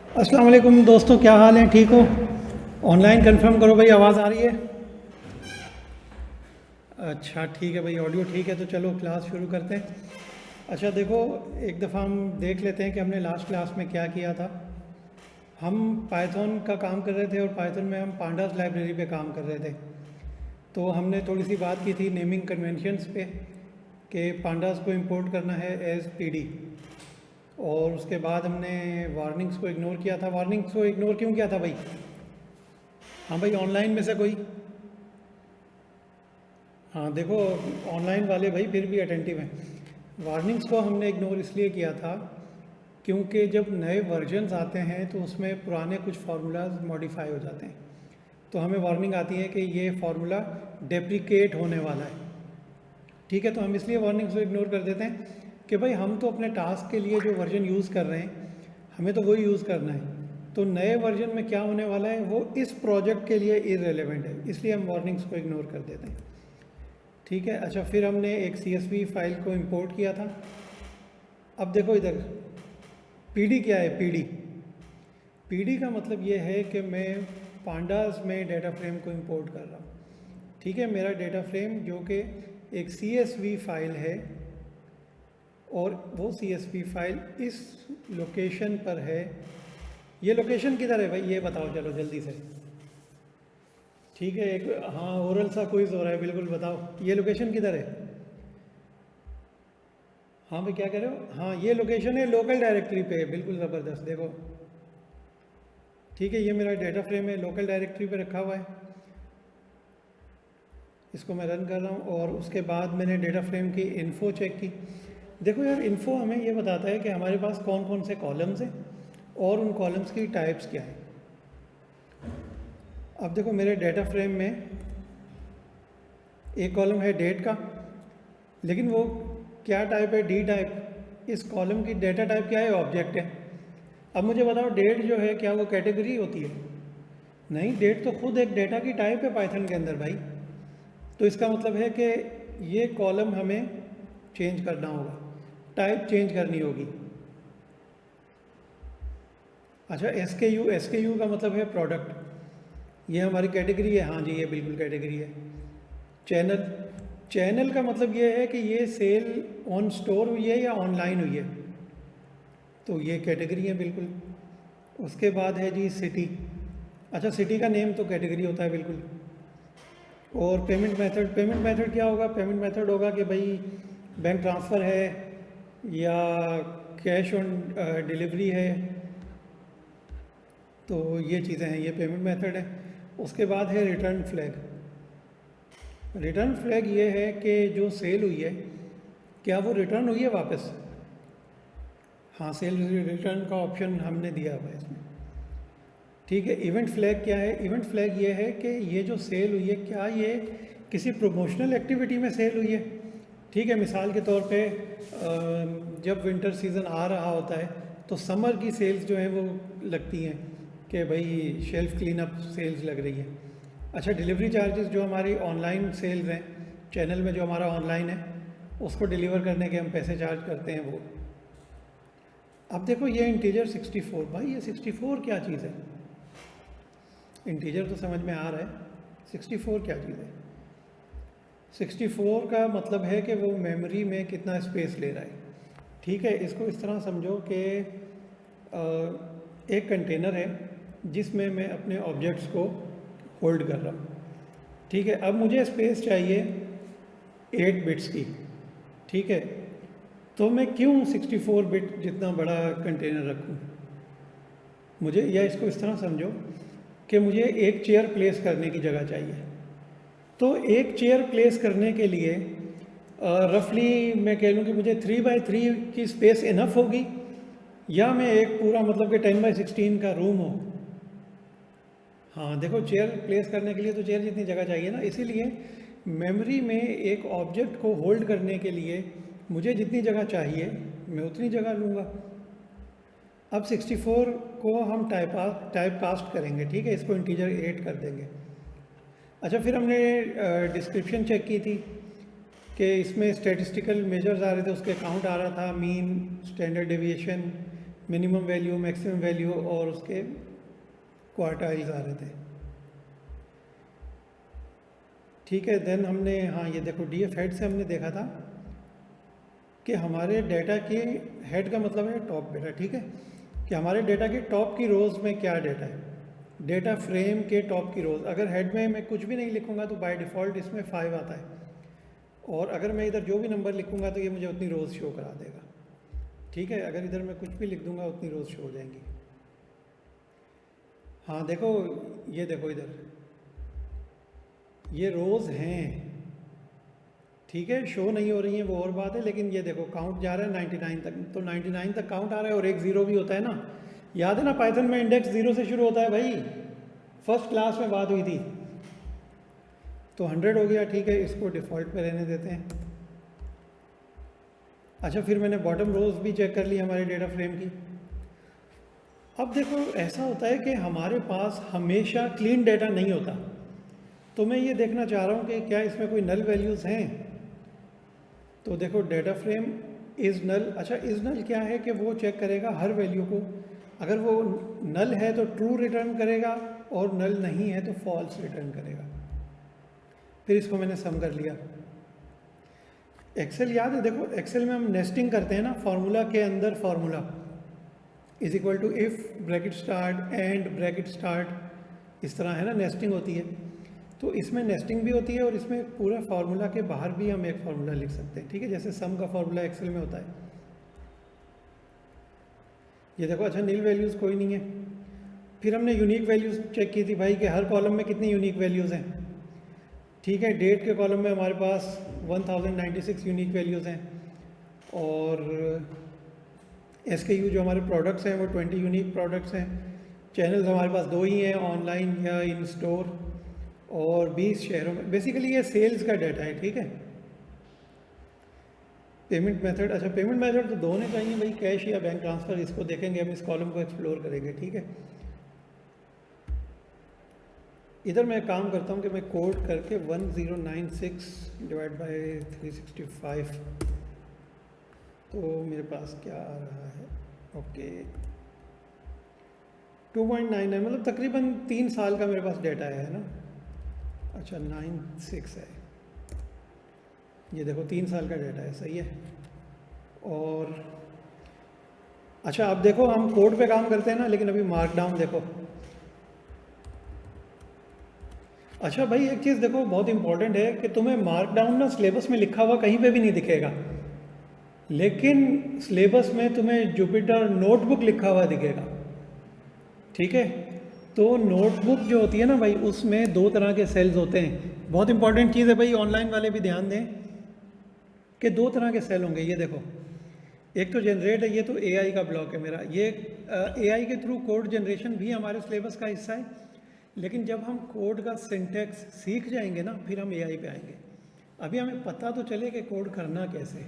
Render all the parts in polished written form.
अस्सलाम वालेकुम दोस्तों, क्या हाल है? ठीक हो? ऑनलाइन कंफर्म करो भाई, आवाज़ आ रही है? अच्छा ठीक है भाई, ऑडियो ठीक है तो चलो क्लास शुरू करते हैं। अच्छा देखो, एक दफ़ा हम देख लेते हैं कि हमने लास्ट क्लास में क्या किया था। हम पाइथन का काम कर रहे थे और पाइथन में हम पांडास लाइब्रेरी पे काम कर रहे थे। तो हमने थोड़ी सी बात की थी नेमिंग कन्वेंशंस पे कि पांडास को इंपोर्ट करना है एज पीडी। और उसके बाद हमने वार्निंग्स को इग्नोर किया था। वार्निंग्स को इग्नोर क्यों किया था भाई? हाँ भाई, ऑनलाइन में से कोई? हाँ देखो, ऑनलाइन वाले भाई फिर भी अटेंटिव हैं। वार्निंग्स को हमने इग्नोर इसलिए किया था क्योंकि जब नए वर्जन्स आते हैं तो उसमें पुराने कुछ फार्मूलाज मॉडिफाई हो जाते हैं। तो हमें वार्निंग आती है कि ये फार्मूला डेप्रिकेट होने वाला है। ठीक है, तो हम इसलिए वार्निंग्स को इग्नोर कर देते हैं कि भाई हम तो अपने टास्क के लिए जो वर्जन यूज़ कर रहे हैं हमें तो वही यूज़ करना है। तो नए वर्जन में क्या होने वाला है वो इस प्रोजेक्ट के लिए इररिलेवेंट है, इसलिए हम वार्निंग्स को इग्नोर कर देते हैं। ठीक है, अच्छा फिर हमने एक CSV फाइल को इंपोर्ट किया था। अब देखो इधर, पीडी क्या है? पीडी पीडी का मतलब ये है कि मैं पांडास में डेटा फ्रेम को इंपोर्ट कर रहा हूँ। ठीक है, मेरा डेटा फ्रेम जो कि एक CSV फाइल है और वो CSV फाइल इस लोकेशन पर है। ये लोकेशन किधर है भाई, ये बताओ चलो जल्दी से। ठीक है, एक हाँ ओरल सा क्विज हो रहा है, बिल्कुल बताओ ये लोकेशन किधर है? हाँ भाई क्या कह रहे हो? हाँ ये लोकेशन है लोकल डायरेक्टरी पे, बिल्कुल ज़बरदस्त। देखो ठीक है, ये मेरा डेटा फ्रेम है, लोकल डायरेक्टरी पे रखा हुआ है। इसको मैं रन कर रहा हूँ और उसके बाद मैंने डेटा फ्रेम की इन्फो चेक की। देखो यार, इन्फो हमें ये बताता है कि हमारे पास कौन कौन से कॉलम्स हैं और उन कॉलम्स की टाइप्स क्या हैं। अब देखो मेरे डेटा फ्रेम में एक कॉलम है डेट का, लेकिन वो क्या टाइप है? D type. इस कॉलम की डेटा टाइप क्या है? ऑब्जेक्ट है। अब मुझे बताओ, डेट जो है क्या वो कैटेगरी होती है? नहीं, डेट तो खुद एक डेटा की टाइप है पाइथन के अंदर भाई। तो इसका मतलब है कि ये कॉलम हमें चेंज करना होगा, टाइप चेंज करनी होगी। अच्छा SKU का मतलब है प्रोडक्ट। ये हमारी कैटेगरी है, हाँ जी ये बिल्कुल कैटेगरी है। चैनल, चैनल का मतलब ये है कि ये सेल ऑन स्टोर हुई है या ऑनलाइन हुई है, तो ये कैटेगरी है बिल्कुल। उसके बाद है जी सिटी। अच्छा सिटी का नेम तो कैटेगरी होता है बिल्कुल। और पेमेंट मेथड, पेमेंट मेथड क्या होगा? पेमेंट मेथड होगा कि भाई बैंक ट्रांसफ़र है या कैश ऑन डिलीवरी है, तो ये चीज़ें हैं, ये पेमेंट मेथड है। उसके बाद है रिटर्न फ्लैग। रिटर्न फ्लैग ये है कि जो सेल हुई है क्या वो रिटर्न हुई है वापस? हाँ, सेल रिटर्न का ऑप्शन हमने दिया हुआ है इसमें। ठीक है, इवेंट फ्लैग क्या है? इवेंट फ्लैग ये है कि ये जो सेल हुई है क्या ये किसी प्रमोशनल एक्टिविटी में सेल हुई है। ठीक है, मिसाल के तौर पे जब विंटर सीज़न आ रहा होता है तो समर की सेल्स जो हैं वो लगती हैं कि भाई शेल्फ क्लीन अप सेल्स लग रही है। अच्छा, डिलीवरी चार्जेस जो हमारी ऑनलाइन सेल्स हैं, चैनल में जो हमारा ऑनलाइन है उसको डिलीवर करने के हम पैसे चार्ज करते हैं वो। अब देखो ये इंटीजर 64, भाई ये 64 क्या चीज़ है? इंटीजर तो समझ में आ रहा है, 64 क्या चीज़ है? 64 का मतलब है कि वो मेमोरी में कितना स्पेस ले रहा है। ठीक है, इसको इस तरह समझो कि एक कंटेनर है जिसमें मैं अपने ऑब्जेक्ट्स को होल्ड कर रहा हूँ। ठीक है, अब मुझे स्पेस चाहिए 8 बिट्स की। ठीक है, तो मैं क्यों 64 बिट जितना बड़ा कंटेनर रखूँ? मुझे, या इसको इस तरह समझो कि मुझे एक चेयर प्लेस करने की जगह चाहिए। तो एक चेयर प्लेस करने के लिए रफली मैं कह लूँ कि मुझे 3x3 की स्पेस इनफ होगी, या मैं एक पूरा मतलब कि 10x16 का रूम हो। हाँ देखो, चेयर प्लेस करने के लिए तो चेयर जितनी जगह चाहिए ना, इसीलिए मेमोरी में एक ऑब्जेक्ट को होल्ड करने के लिए मुझे जितनी जगह चाहिए मैं उतनी जगह लूँगा। अब 64 को हम टाइप कास्ट करेंगे। ठीक है, इसको इंटीजर 8 कर देंगे। अच्छा, फिर हमने डिस्क्रिप्शन चेक की थी कि इसमें स्टैटिस्टिकल मेजर्स आ रहे थे, उसके काउंट आ रहा था, mean, standard deviation, minimum value, maximum value और उसके क्वार्टाइल्स आ रहे थे। ठीक है, देन हमने, हाँ ये देखो डीएफ हेड से हमने देखा था कि हमारे डेटा के हेड का मतलब है टॉप बेटा, ठीक है, कि हमारे डेटा के टॉप की रोज़ में क्या डेटा है, डेटा फ्रेम के टॉप की रोज़। अगर हेड में मैं कुछ भी नहीं लिखूंगा तो बाय डिफ़ॉल्ट इसमें 5 आता है, और अगर मैं इधर जो भी नंबर लिखूंगा तो ये मुझे उतनी रोज़ शो करा देगा। ठीक है, अगर इधर मैं कुछ भी लिख दूंगा उतनी रोज़ शो हो जाएंगी। हाँ देखो, ये देखो इधर ये रोज़ हैं, ठीक है, शो नहीं हो रही हैं वो और बात है, लेकिन ये देखो काउंट जा रहा है 99 तक, तो 99 तक काउंट आ रहा है और एक ज़ीरो भी होता है ना, याद है ना पाइथन में इंडेक्स 0 से शुरू होता है भाई, फर्स्ट क्लास में बात हुई थी। तो 100 हो गया, ठीक है, इसको डिफ़ॉल्ट पे रहने देते हैं। अच्छा, फिर मैंने बॉटम रोज भी चेक कर ली हमारे डेटा फ्रेम की। अब देखो ऐसा होता है कि हमारे पास हमेशा क्लीन डेटा नहीं होता, तो मैं ये देखना चाह रहा हूँ कि क्या इसमें कोई नल वैल्यूज़ हैं। तो देखो डेटा फ्रेम इज़ नल। अच्छा, इज़ नल क्या है कि वो चेक करेगा हर वैल्यू को, अगर वो नल है तो ट्रू रिटर्न करेगा और नल नहीं है तो फॉल्स रिटर्न करेगा। फिर इसको मैंने सम कर लिया। एक्सेल याद है, देखो एक्सेल में हम नेस्टिंग करते हैं ना, फार्मूला के अंदर formula is equal to if bracket start and bracket start, इस तरह है ना नेस्टिंग होती है। तो इसमें नेस्टिंग भी होती है और इसमें पूरा फार्मूला के बाहर भी हम एक फार्मूला लिख सकते हैं, ठीक है, जैसे सम का फार्मूला एक्सेल में होता है। ये देखो, अच्छा नील वैल्यूज़ कोई नहीं है। फिर हमने यूनिक वैल्यूज़ चेक की थी भाई कि हर कॉलम में कितनी यूनिक वैल्यूज़ हैं। ठीक है, डेट के कॉलम में हमारे पास 1096 यूनिक वैल्यूज़ हैं, और SKU जो हमारे प्रोडक्ट्स हैं वो 20 यूनिक प्रोडक्ट्स हैं। चैनल्स हमारे पास 2 ही हैं, ऑनलाइन या इन स्टोर, और 20 शहरों में। बेसिकली ये सेल्स का डाटा है, ठीक है। पेमेंट मेथड, अच्छा पेमेंट मेथड तो 2 होने चाहिए भाई, कैश या बैंक ट्रांसफ़र, इसको देखेंगे हम, इस कॉलम को एक्सप्लोर करेंगे, ठीक है। इधर मैं काम करता हूँ कि मैं कोड करके 1096 डिवाइड बाय 365, तो मेरे पास क्या आ रहा है, ओके 2.99, मतलब तकरीबन 3 साल का मेरे पास डेटा है ना। अच्छा 96 है, ये देखो 3 साल का डेटा है, सही है। और अच्छा अब देखो हम कोड पे काम करते हैं ना, लेकिन अभी मार्कडाउन देखो। अच्छा भाई एक चीज़ देखो बहुत इंपॉर्टेंट है कि तुम्हें मार्कडाउन ना सिलेबस में लिखा हुआ कहीं पे भी नहीं दिखेगा, लेकिन सिलेबस में तुम्हें जुपिटर नोटबुक लिखा हुआ दिखेगा, ठीक है। तो नोटबुक जो होती है ना भाई, उसमें 2 तरह के सेल्स होते हैं। बहुत इंपॉर्टेंट चीज़ है भाई, ऑनलाइन वाले भी ध्यान दें कि 2 तरह के सेल होंगे। ये देखो, एक तो जनरेट है, ये तो AI का ब्लॉक है मेरा। ये AI के थ्रू कोड जनरेशन भी हमारे सिलेबस का हिस्सा है, लेकिन जब हम कोड का सिंटैक्स सीख जाएंगे ना, फिर हम AI पे आएंगे। अभी हमें पता तो चले कि कोड करना कैसे।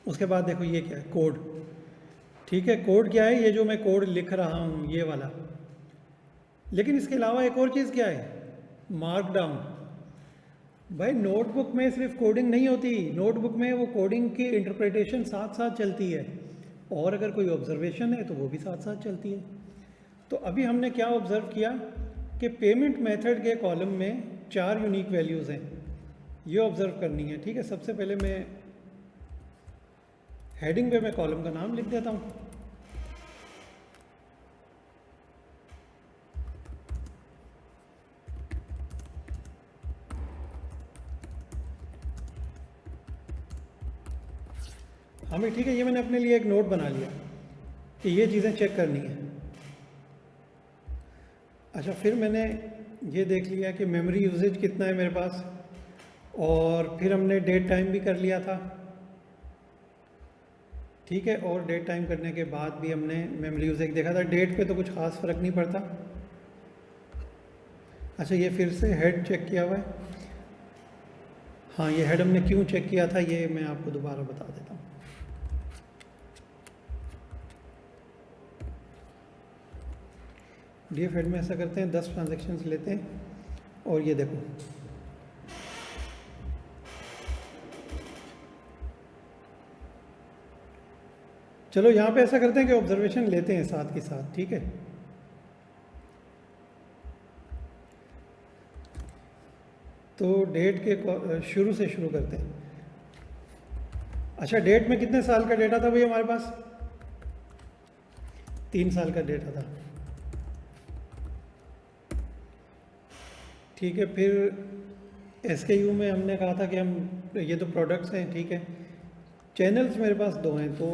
उसके बाद देखो ये क्या है, कोड, ठीक है। कोड क्या है, ये जो मैं कोड लिख रहा हूँ ये वाला। लेकिन इसके अलावा एक और चीज़ क्या है, मार्कडाउन। भाई नोटबुक में सिर्फ कोडिंग नहीं होती, नोटबुक में वो कोडिंग की इंटरप्रिटेशन साथ साथ चलती है, और अगर कोई ऑब्जर्वेशन है तो वो भी साथ साथ चलती है। तो अभी हमने क्या ऑब्जर्व किया कि पेमेंट मेथड के कॉलम में 4 यूनिक वैल्यूज़ हैं, ये ऑब्जर्व करनी है, ठीक है। सबसे पहले मैं हेडिंग पे मैं कॉलम का नाम लिख देता हूँ। हमें ठीक है, ये मैंने अपने लिए एक नोट बना लिया कि ये चीज़ें चेक करनी है। अच्छा, फिर मैंने ये देख लिया कि मेमोरी यूजेज कितना है मेरे पास, और फिर हमने डेट टाइम भी कर लिया था, ठीक है। और डेट टाइम करने के बाद भी हमने मेमोरी यूजेज देखा था। डेट पे तो कुछ खास फ़र्क नहीं पड़ता। अच्छा, ये फिर से हेड चेक किया हुआ है। हाँ, ये हेड हमने क्यों चेक किया था ये मैं आपको दोबारा बता देता हूँ। डीएफ हेड में ऐसा करते हैं, 10 ट्रांजेक्शन्स लेते हैं, और ये देखो चलो यहाँ पे ऐसा करते हैं कि ऑब्जर्वेशन लेते हैं साथ के साथ, ठीक है। तो डेट के शुरू से शुरू करते हैं। अच्छा, डेट में कितने साल का डेटा था भाई हमारे पास? 3 साल का डेटा था, ठीक है। फिर SKU में हमने कहा था कि हम, ये तो प्रोडक्ट्स हैं, ठीक है। चैनल्स मेरे पास 2 हैं। तो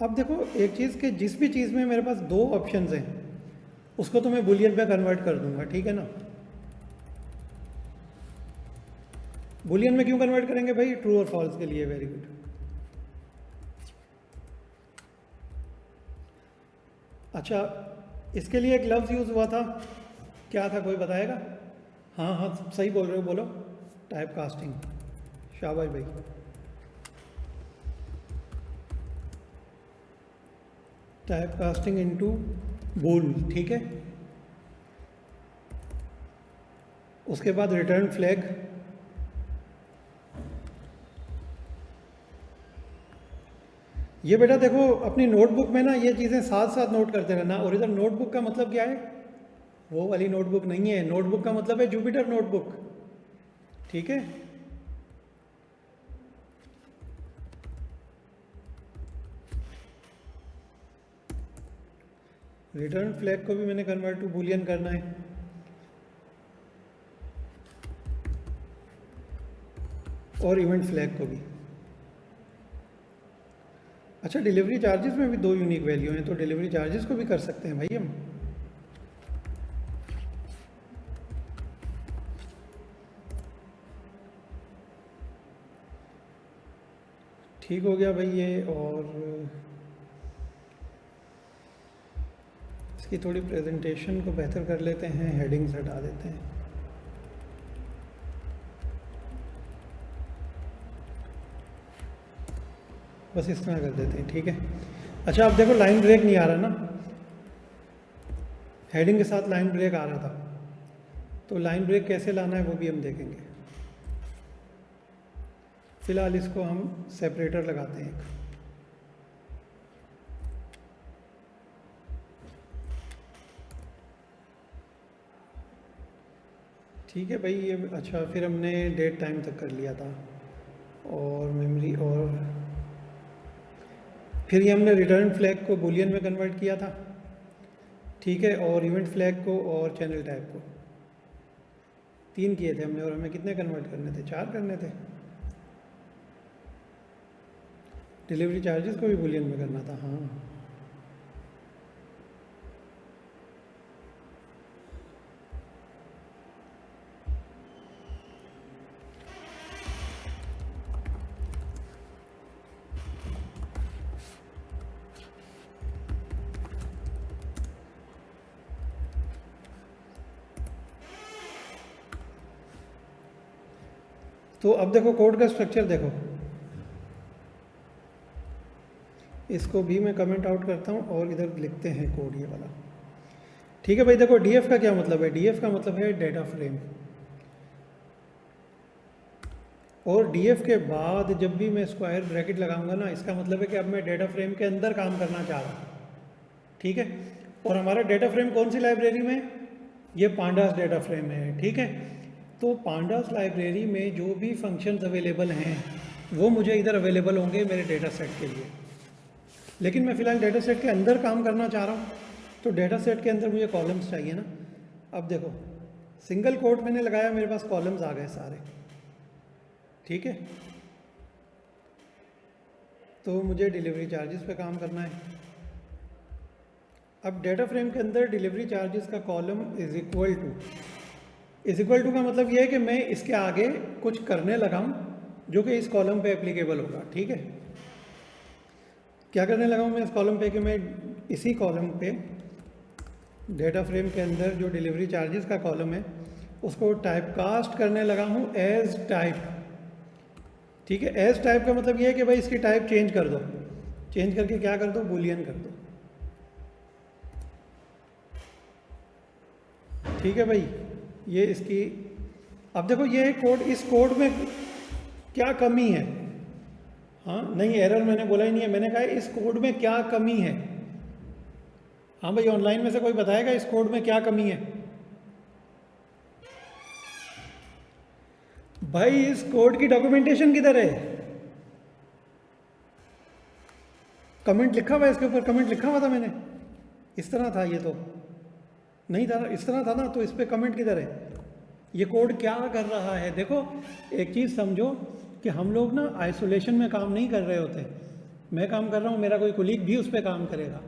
अब देखो एक चीज़ कि जिस भी चीज़ में मेरे पास 2 ऑप्शंस हैं उसको तो मैं बुलियन में कन्वर्ट कर दूंगा, ठीक है ना। बुलियन में क्यों कन्वर्ट करेंगे भाई? ट्रू और फॉल्स के लिए। Very good. अच्छा, इसके लिए एक लफ्ज़ यूज़ हुआ था, क्या था, कोई बताएगा? हाँ हाँ सही बोल रहे हो, बोलो। Type casting. शाबाश भाई। टाइप कास्टिंग इनटू बूल, ठीक है। उसके बाद रिटर्न फ्लैग, ये बेटा देखो अपनी नोटबुक में ना ये चीज़ें साथ साथ नोट करते रहना। और इधर नोटबुक का मतलब क्या है? वो वाली नोटबुक नहीं है, नोटबुक का मतलब है जुपिटर नोटबुक, ठीक है। रिटर्न फ्लैग को भी मैंने कन्वर्ट टू बुलियन करना है। और इवेंट फ्लैग को भी। अच्छा, डिलीवरी चार्जेस में भी 2 यूनिक वैल्यू हैं, तो डिलीवरी चार्जेस को भी कर सकते हैं भाई हम। ठीक हो गया भाई ये। और इसकी थोड़ी प्रेजेंटेशन को बेहतर कर लेते हैं, हेडिंग्स हटा देते हैं। बस इस तरह कर देते हैं, ठीक है। अच्छा, अब देखो लाइन ब्रेक नहीं आ रहा ना, हेडिंग के साथ लाइन ब्रेक आ रहा था, तो लाइन ब्रेक कैसे लाना है वो भी हम देखेंगे। फिलहाल इसको हम सेपरेटर लगाते हैं एक। ठीक है भाई ये। अच्छा, फिर हमने डेट टाइम तक कर लिया था और मेमोरी, और फिर ये हमने रिटर्न फ्लैग को बुलियन में कन्वर्ट किया था, ठीक है। और इवेंट फ्लैग को और चैनल टाइप को 3 किए थे हमने। और हमें कितने कन्वर्ट करने थे? 4 करने थे। डिलीवरी चार्जेस को भी बुलियन में करना था, हाँ। तो अब देखो कोड का स्ट्रक्चर देखो, इसको भी मैं कमेंट आउट करता हूँ और इधर लिखते हैं कोड ये वाला, ठीक है भाई। देखो डीएफ का क्या मतलब है? डीएफ का मतलब है डेटा फ्रेम। और डीएफ के बाद जब भी मैं स्क्वायर ब्रैकेट लगाऊंगा ना, इसका मतलब है कि अब मैं डेटा फ्रेम के अंदर काम करना चाह रहा हूँ, ठीक है। और हमारा डेटा फ्रेम कौन सी लाइब्रेरी में? ये पांडास डेटा फ्रेम है, ठीक है। तो पांडास लाइब्रेरी में जो भी फंक्शंस अवेलेबल हैं वो मुझे इधर अवेलेबल होंगे मेरे डेटा सेट के लिए। लेकिन मैं फ़िलहाल डेटा सेट के अंदर काम करना चाह रहा हूँ, तो डेटा सेट के अंदर मुझे कॉलम्स चाहिए ना। अब देखो सिंगल कोट मैंने लगाया, मेरे पास कॉलम्स आ गए सारे, ठीक है। तो मुझे डिलीवरी चार्जेस पे काम करना है। अब डेटा फ्रेम के अंदर डिलीवरी चार्जेस का कॉलम इज इक्वल टू का मतलब ये है कि मैं इसके आगे कुछ करने लगा हूँ जो कि इस कॉलम पे एप्लीकेबल होगा, ठीक है। क्या करने लगा हूँ मैं इस कॉलम पे? कि मैं इसी कॉलम पे डेटा फ्रेम के अंदर जो डिलीवरी चार्जेस का कॉलम है उसको टाइप कास्ट करने लगा हूँ एज टाइप, ठीक है। एज टाइप का मतलब ये है कि भाई इसकी टाइप चेंज कर दो। चेंज करके क्या कर दो? बुलियन कर दो, ठीक है भाई। ये इसकी, अब देखो ये कोड, इस कोड में क्या कमी है? हाँ नहीं, एरर मैंने बोला ही नहीं है, मैंने कहा इस कोड में क्या कमी है। हाँ भाई, ऑनलाइन में से कोई बताएगा इस कोड में क्या कमी है? भाई इस कोड की डॉक्यूमेंटेशन किधर है? कमेंट लिखा हुआ है इसके ऊपर, कमेंट लिखा हुआ था मैंने, इस तरह था ये तो नहीं था, इस तरह था ना, तो इस पे कमेंट किधर है? ये कोड क्या कर रहा है? देखो एक चीज़ समझो कि हम लोग ना आइसोलेशन में काम नहीं कर रहे होते। मैं काम कर रहा हूँ, मेरा कोई कोलीग भी उस पर काम करेगा,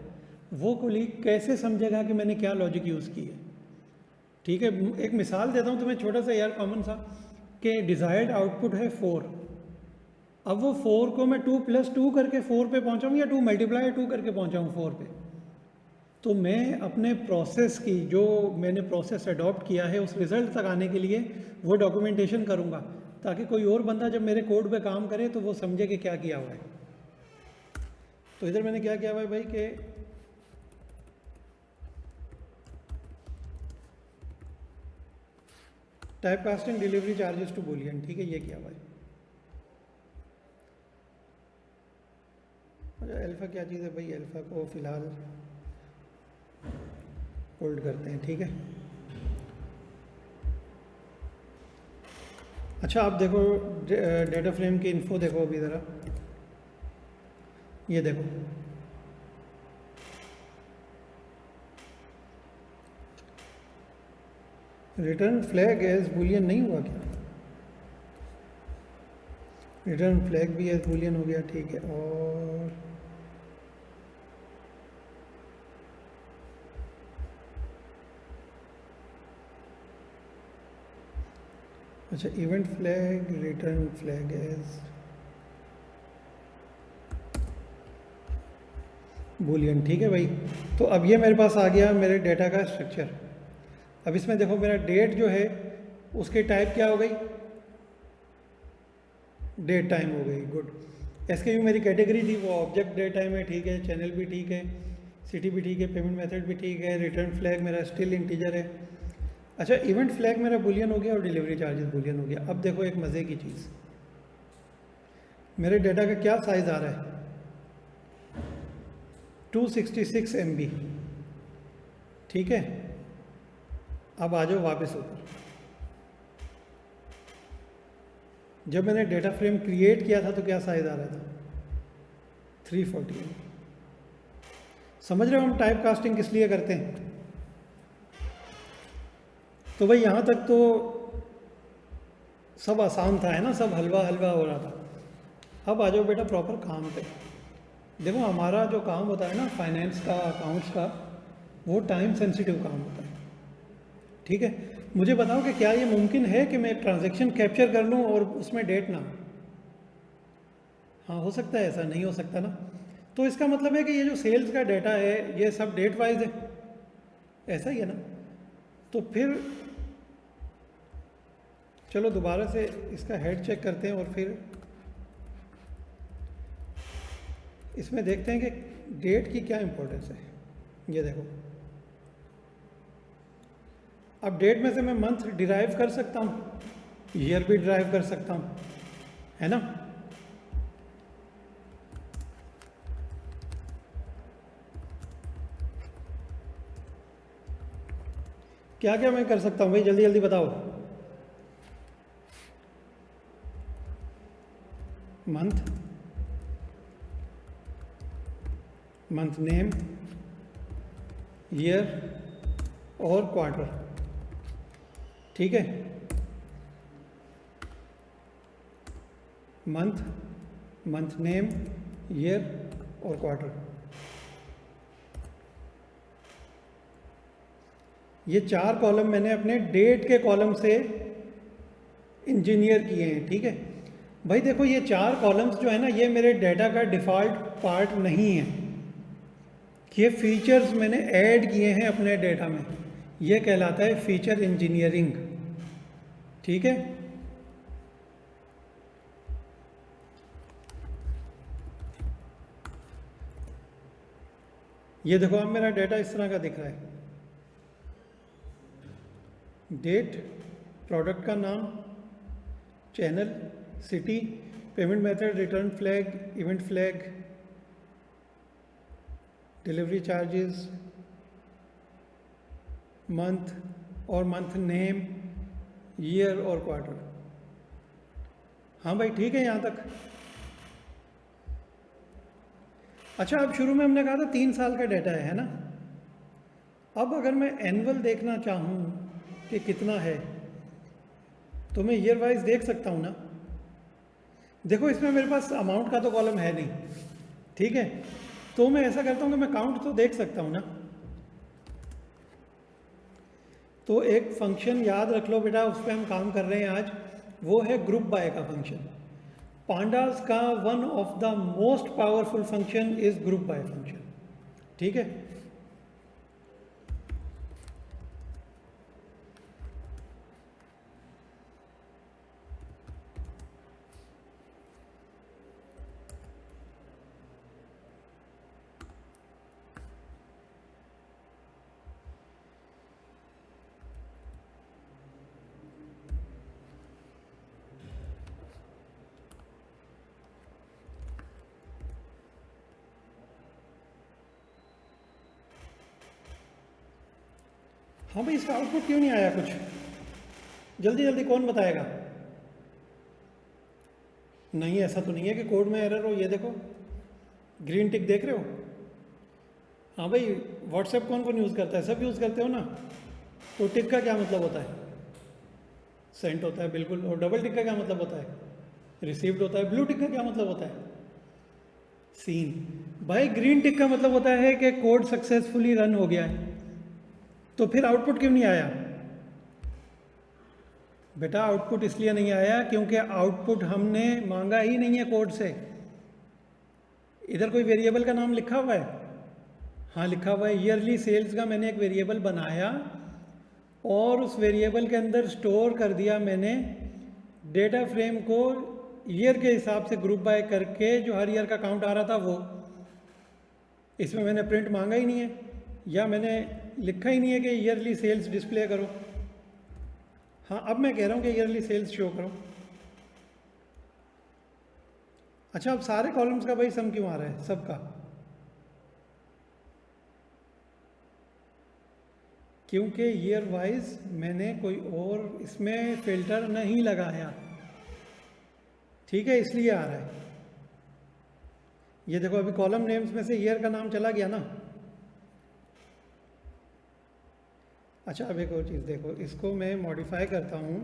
वो कोलीग कैसे समझेगा कि मैंने क्या लॉजिक यूज़ की है? ठीक है, एक मिसाल देता हूँ तुम्हें छोटा सा यार, कॉमन सा, कि डिज़ायर्ड आउटपुट है 4। अब वो 4 को मैं 2+2 करके 4 पे पहुँचाऊँ या 2 × 2 करके पहुँचाऊँ 4 पे? तो मैं अपने प्रोसेस की, जो मैंने प्रोसेस अडॉप्ट किया है, उस रिज़ल्ट तक आने के लिए वो डॉक्यूमेंटेशन करूँगा, ताकि कोई और बंदा जब मेरे कोड पे काम करे तो वो समझे कि क्या किया हुआ है। तो इधर मैंने क्या किया हुआ है भाई कि type casting delivery charges to boolean, ठीक है, ये किया हुआ है। अच्छा अल्फ़ा क्या चीज़ है भाई? अल्फ़ा को फ़िलहाल होल्ड करते हैं, ठीक है। अच्छा आप देखो डेटा फ्रेम की इन्फो देखो अभी ज़रा, ये देखो, रिटर्न फ्लैग एज बूलियन नहीं हुआ क्या? रिटर्न फ्लैग भी एज बूलियन हो गया, ठीक है। और अच्छा event flag, return flag as boolean, ठीक है भाई। तो अब ये मेरे पास आ गया मेरे डेटा का स्ट्रक्चर। अब इसमें देखो मेरा डेट जो है उसकी टाइप क्या हो गई? डेट टाइम हो गई, गुड। एसकेयू मेरी कैटेगरी थी, वो ऑब्जेक्ट डेट टाइम है, ठीक है। चैनल भी ठीक है, सिटी भी ठीक है, पेमेंट मेथड भी ठीक है, रिटर्न फ्लैग मेरा स्टिल इंटीजर है। अच्छा इवेंट फ्लैग मेरा बूलियन हो गया और डिलीवरी चार्जेस बूलियन हो गया। अब देखो एक मज़े की चीज़, मेरे डेटा का क्या साइज़ आ रहा है? 266 MB, ठीक है। अब आ जाओ वापस ऊपर, जब मैंने डेटा फ्रेम क्रिएट किया था तो क्या साइज़ आ रहा था? 340 MB। समझ रहे हो हम टाइप कास्टिंग किस लिए करते हैं? तो भाई यहाँ तक तो सब आसान था, है ना, सब हलवा हलवा हो रहा था। अब आ जाओ बेटा प्रॉपर काम पे। देखो हमारा जो काम होता है ना फाइनेंस का, अकाउंट्स का, वो टाइम सेंसिटिव काम होता है, ठीक है। मुझे बताओ कि क्या ये मुमकिन है कि मैं ट्रांजैक्शन कैप्चर कर लूँ और उसमें डेट ना? हाँ हो सकता है, ऐसा नहीं हो सकता ना। तो इसका मतलब है कि ये जो सेल्स का डेटा है ये सब डेट वाइज है, ऐसा ही है ना। तो फिर चलो दोबारा से इसका हेड चेक करते हैं और फिर इसमें देखते हैं कि डेट की क्या इंपॉर्टेंस है। ये देखो, अब डेट में से मैं मंथ डिराइव कर सकता हूँ, ईयर भी डिराइव कर सकता हूँ, है ना। क्या क्या मैं कर सकता हूँ भाई, जल्दी जल्दी बताओ। मंथ, मंथ नेम, ईयर और क्वार्टर, ठीक है। मंथ, मंथ नेम, ईयर और क्वार्टर, ये 4 कॉलम मैंने अपने डेट के कॉलम से इंजीनियर किए हैं, ठीक है भाई। देखो ये 4 कॉलम्स जो है ना, ये मेरे डाटा का डिफ़ॉल्ट पार्ट नहीं है, ये फीचर्स मैंने ऐड किए हैं अपने डेटा में, ये कहलाता है फीचर इंजीनियरिंग, ठीक है। ये देखो अब मेरा डेटा इस तरह का दिख रहा है, डेट, प्रोडक्ट का नाम, channel, city, payment method, return flag, event flag, delivery charges, month और मंथ नेम, ईयर और क्वार्टर। हाँ भाई ठीक है यहाँ तक। अच्छा, अब शुरू में हमने कहा था 3 साल का डाटा है ना। अब अगर मैं एनुअल देखना चाहूँ कि कितना है, तो मैं ईयर वाइज देख सकता हूँ ना। देखो इसमें मेरे पास अमाउंट का तो कॉलम है नहीं, ठीक है, तो मैं ऐसा करता हूँ कि मैं काउंट तो देख सकता हूँ ना। तो एक फंक्शन याद रख लो बेटा, उस पर हम काम कर रहे हैं आज, वो है ग्रुप बाय का फंक्शन। पांडास का one of the most powerful function is group by function, ठीक है। हाँ भाई, इसका आउटपुट क्यों नहीं आया कुछ? जल्दी जल्दी कौन बताएगा? नहीं, ऐसा तो नहीं है कि कोड में एरर हो। ये देखो ग्रीन टिक देख रहे हो? हाँ भाई, व्हाट्सएप कौन कौन यूज़ करता है? सब यूज़ करते हो ना। तो टिक का क्या मतलब होता है? सेंट होता है, बिल्कुल। और डबल टिक का क्या मतलब होता है? रिसीव्ड होता है। ब्लू टिक का क्या मतलब होता है? सीन। भाई ग्रीन टिक का मतलब होता है कि कोड सक्सेसफुली रन हो गया है। तो फिर आउटपुट क्यों नहीं आया? बेटा आउटपुट इसलिए नहीं आया क्योंकि आउटपुट हमने मांगा ही नहीं है कोड से। इधर कोई वेरिएबल का नाम लिखा हुआ है? हाँ लिखा हुआ है। ईयरली सेल्स का मैंने एक वेरिएबल बनाया और उस वेरिएबल के अंदर स्टोर कर दिया मैंने डेटा फ्रेम को ईयर के हिसाब से ग्रुप बाय करके, जो हर ईयर का काउंट आ रहा था वो। इसमें मैंने प्रिंट मांगा ही नहीं है, या मैंने लिखा ही नहीं है कि ईयरली सेल्स डिस्प्ले करो। हाँ, अब मैं कह रहा हूँ कि ईयरली सेल्स शो करो। अच्छा, अब सारे कॉलम्स का भाई सम क्यों आ रहा है सबका? क्योंकि ईयर वाइज मैंने कोई और इसमें फिल्टर नहीं लगाया, ठीक है, इसलिए आ रहा है। ये देखो अभी कॉलम नेम्स में से ईयर का नाम चला गया ना। अच्छा, अब एक और चीज़ देखो, इसको मैं मॉडिफाई करता हूँ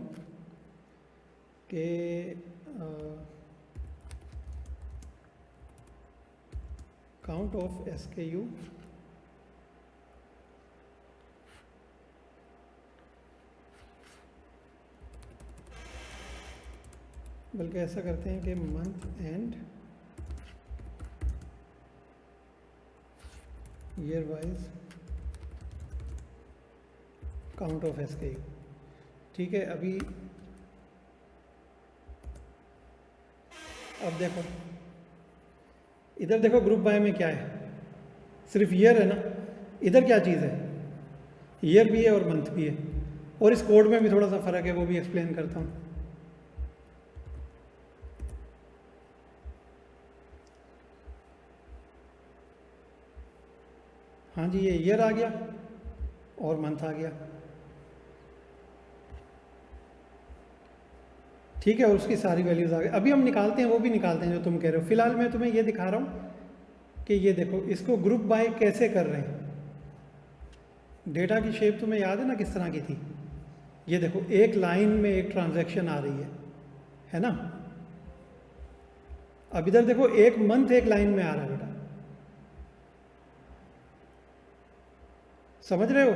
कि काउंट ऑफ SKU बल्कि ऐसा करते हैं कि month and year wise count of SKU, ठीक है। अभी अब देखो इधर देखो, ग्रुप बाय में क्या है? सिर्फ ईयर है ना। इधर क्या चीज़ है? ईयर भी है और मंथ भी है, और इस कोड में भी थोड़ा सा फर्क है, वो भी एक्सप्लेन करता हूँ। हाँ जी, ये ईयर आ गया और मंथ आ गया, ठीक है, और उसकी सारी वैल्यूज़ आ गई। अभी हम निकालते हैं, वो भी निकालते हैं जो तुम कह रहे हो। फिलहाल मैं तुम्हें ये दिखा रहा हूँ कि ये देखो इसको ग्रुप बाय कैसे कर रहे हैं। डेटा की शेप तुम्हें याद है ना किस तरह की थी? ये देखो एक लाइन में एक ट्रांजैक्शन आ रही है ना। अब इधर देखो एक मंथ एक लाइन में आ रहा है बेटा, समझ रहे हो?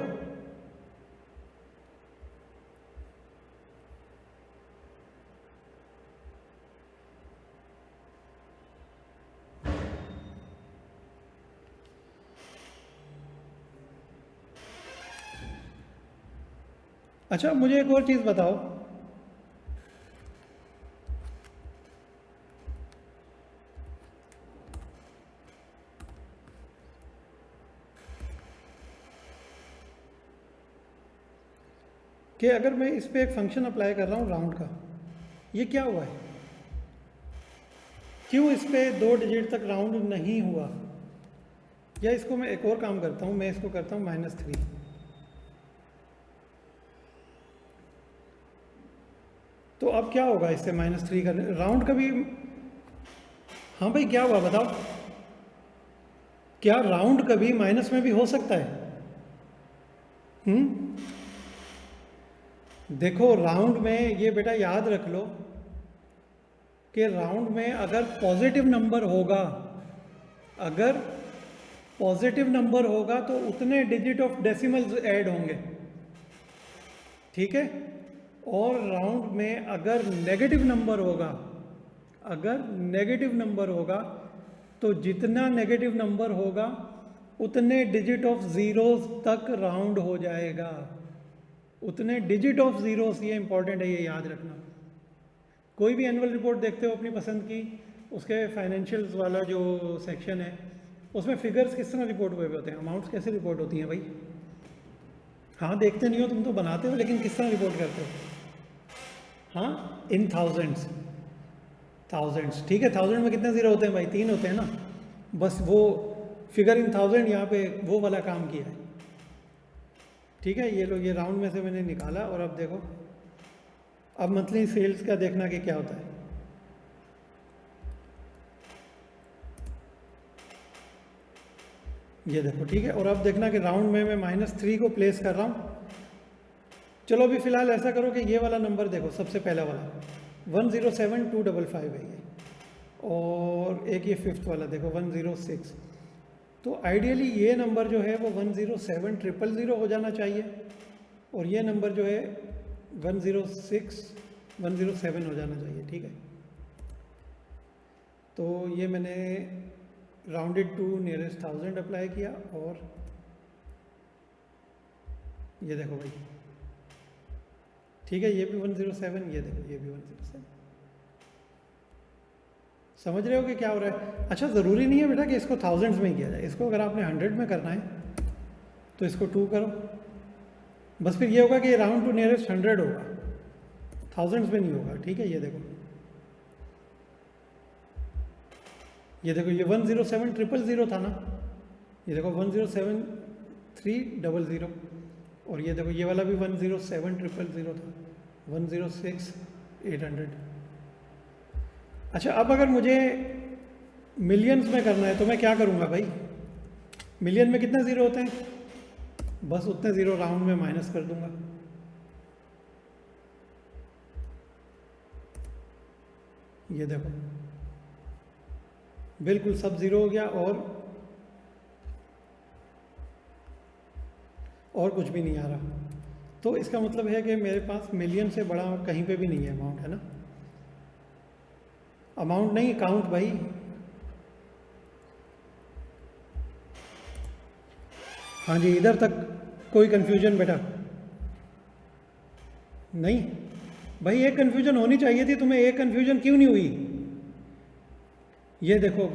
अच्छा, मुझे एक और चीज़ बताओ, कि अगर मैं इस पर एक फंक्शन अप्लाई कर रहा हूँ राउंड का, ये क्या हुआ है? क्यों इस पे 2 डिजिट तक राउंड नहीं हुआ? या इसको मैं एक और काम करता हूँ, मैं इसको करता हूँ -3। तो अब क्या होगा इससे -3 करने राउंड कभी? हाँ भाई क्या हुआ बताओ? क्या राउंड कभी माइनस में भी हो सकता है? देखो राउंड में ये बेटा याद रख लो कि राउंड में अगर पॉजिटिव नंबर होगा, अगर पॉजिटिव नंबर होगा तो उतने डिजिट ऑफ डेसिमल्स ऐड होंगे, ठीक है? और राउंड में अगर नेगेटिव नंबर होगा, अगर नेगेटिव नंबर होगा तो जितना नेगेटिव नंबर होगा उतने डिजिट ऑफ जीरोस तक राउंड हो जाएगा, उतने डिजिट ऑफ जीरोस। ये इंपॉर्टेंट है, ये याद रखना। कोई भी एनुअल रिपोर्ट देखते हो अपनी पसंद की, उसके फाइनेंशियल्स वाला जो सेक्शन है उसमें फिगर्स किस तरह रिपोर्ट हुए होते हैं, अमाउंट्स कैसे रिपोर्ट होती हैं भाई? हाँ देखते नहीं हो तुम तो, बनाते हो, लेकिन किस तरह रिपोर्ट करते हो? हाँ इन थाउजेंड्स, थाउजेंड्स, ठीक है। थाउजेंड में कितने जीरो होते हैं भाई? 3 होते हैं ना। बस वो फिगर इन थाउजेंड यहाँ पे वो वाला काम किया है, ठीक है। ये लो, ये राउंड में से मैंने निकाला। और अब देखो, अब मंथली सेल्स का देखना कि क्या होता है। ये देखो, ठीक है। और अब देखना कि राउंड में मैं -3 को प्लेस कर रहा हूँ। चलो अभी फिलहाल ऐसा करो कि ये वाला नंबर देखो, सबसे पहला वाला 107,255 है ये, और एक ये फिफ्थ वाला देखो 106। तो आइडियली ये नंबर जो है वो 107,000 हो जाना चाहिए, और ये नंबर जो है 106,107 हो जाना चाहिए, ठीक है। तो ये मैंने राउंडेड टू नियरेस्ट 1000 अप्लाई किया, और ये देखो भाई, ठीक है, ये भी 107, ये देखो ये भी 107। समझ रहे हो कि क्या हो रहा है? अच्छा, ज़रूरी नहीं है बेटा कि इसको थाउजेंड्स में ही किया जाए। इसको अगर आपने 100 में करना है तो इसको 2 करो, बस फिर ये होगा कि राउंड टू नियरेस्ट 100 होगा, थाउजेंड्स में नहीं होगा, ठीक है। ये देखो, ये देखो, ये 107,000 था ना, ये देखो 107,300, और ये देखो ये वाला भी 107,000 था, 106,800। अच्छा, अब अगर मुझे मिलियंस में करना है तो मैं क्या करूँगा भाई? मिलियन में कितने ज़ीरो होते हैं? बस उतने ज़ीरो राउंड में माइनस कर दूंगा। ये देखो, बिल्कुल सब ज़ीरो हो गया, और कुछ भी नहीं आ रहा। तो इसका मतलब है कि मेरे पास मिलियन से बड़ा कहीं पे भी नहीं है अमाउंट, है ना? अमाउंट नहीं, काउंट भाई। हाँ जी, इधर तक कोई कंफ्यूजन बेटा? नहीं भाई, एक कंफ्यूजन होनी चाहिए थी तुम्हें, एक कंफ्यूजन क्यों नहीं हुई? ये देखो,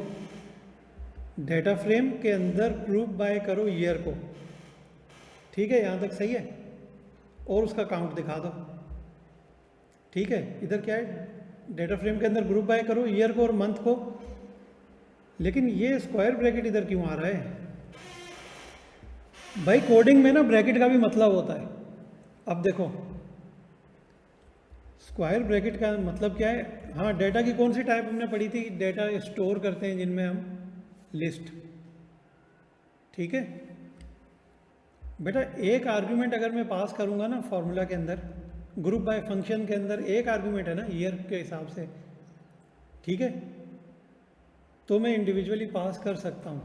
डेटा फ्रेम के अंदर ग्रुप बाय करो ईयर को, ठीक है, यहाँ तक सही है, और उसका काउंट दिखा दो, ठीक है। इधर क्या है? डेटा फ्रेम के अंदर ग्रुप बाय करो ईयर को और मंथ को, लेकिन ये स्क्वायर ब्रैकेट इधर क्यों आ रहा है भाई? कोडिंग में ना ब्रैकेट का भी मतलब होता है। अब देखो, स्क्वायर ब्रैकेट का मतलब क्या है? हाँ, डेटा की कौन सी टाइप हमने पढ़ी थी? डेटा स्टोर करते हैं जिनमें हम लिस्ट, ठीक है बेटा। एक आर्ग्यूमेंट अगर मैं पास करूंगा ना फॉर्मूला के अंदर, ग्रुप बाय फंक्शन के अंदर एक आर्ग्यूमेंट है ना ईयर के हिसाब से, ठीक है, तो मैं इंडिविजुअली पास कर सकता हूँ।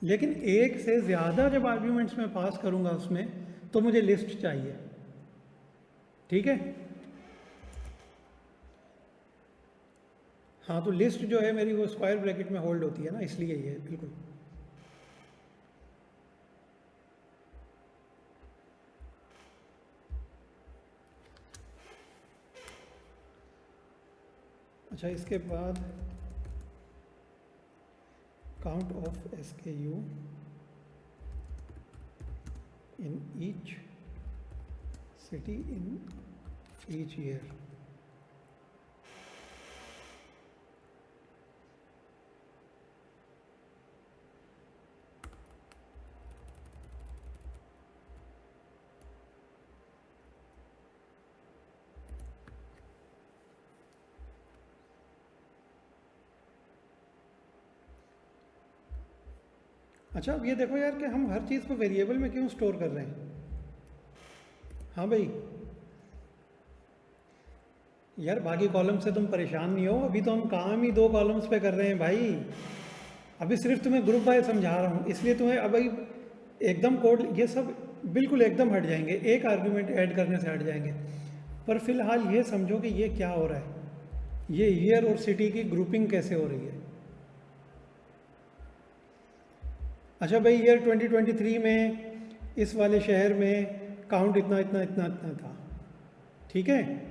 लेकिन एक से ज़्यादा जब आर्ग्यूमेंट्स में पास करूंगा उसमें, तो मुझे लिस्ट चाहिए, ठीक है। हाँ, तो लिस्ट जो है मेरी वो स्क्वायर ब्रैकेट में होल्ड होती है ना, इसलिए ये बिल्कुल। अच्छा, इसके बाद count of SKU in each city in each year. अच्छा अब ये देखो यार कि हम हर चीज़ को वेरिएबल में क्यों स्टोर कर रहे हैं। हाँ भाई, यार बाकी कॉलम से तुम परेशान नहीं हो, अभी तो हम काम ही 2 कॉलम्स पे कर रहे हैं भाई। अभी सिर्फ तुम्हें ग्रुप बाय समझा रहा हूँ, इसलिए तुम्हें अब भाई एकदम कोड ये सब बिल्कुल एकदम हट जाएंगे, एक आर्ग्यूमेंट ऐड करने से हट जाएंगे। पर फिलहाल ये समझो कि ये क्या हो रहा है, ये ईयर और सिटी की ग्रुपिंग कैसे हो रही है। अच्छा भाई, ईयर 2023 में इस वाले शहर में काउंट इतना इतना इतना इतना था, ठीक है।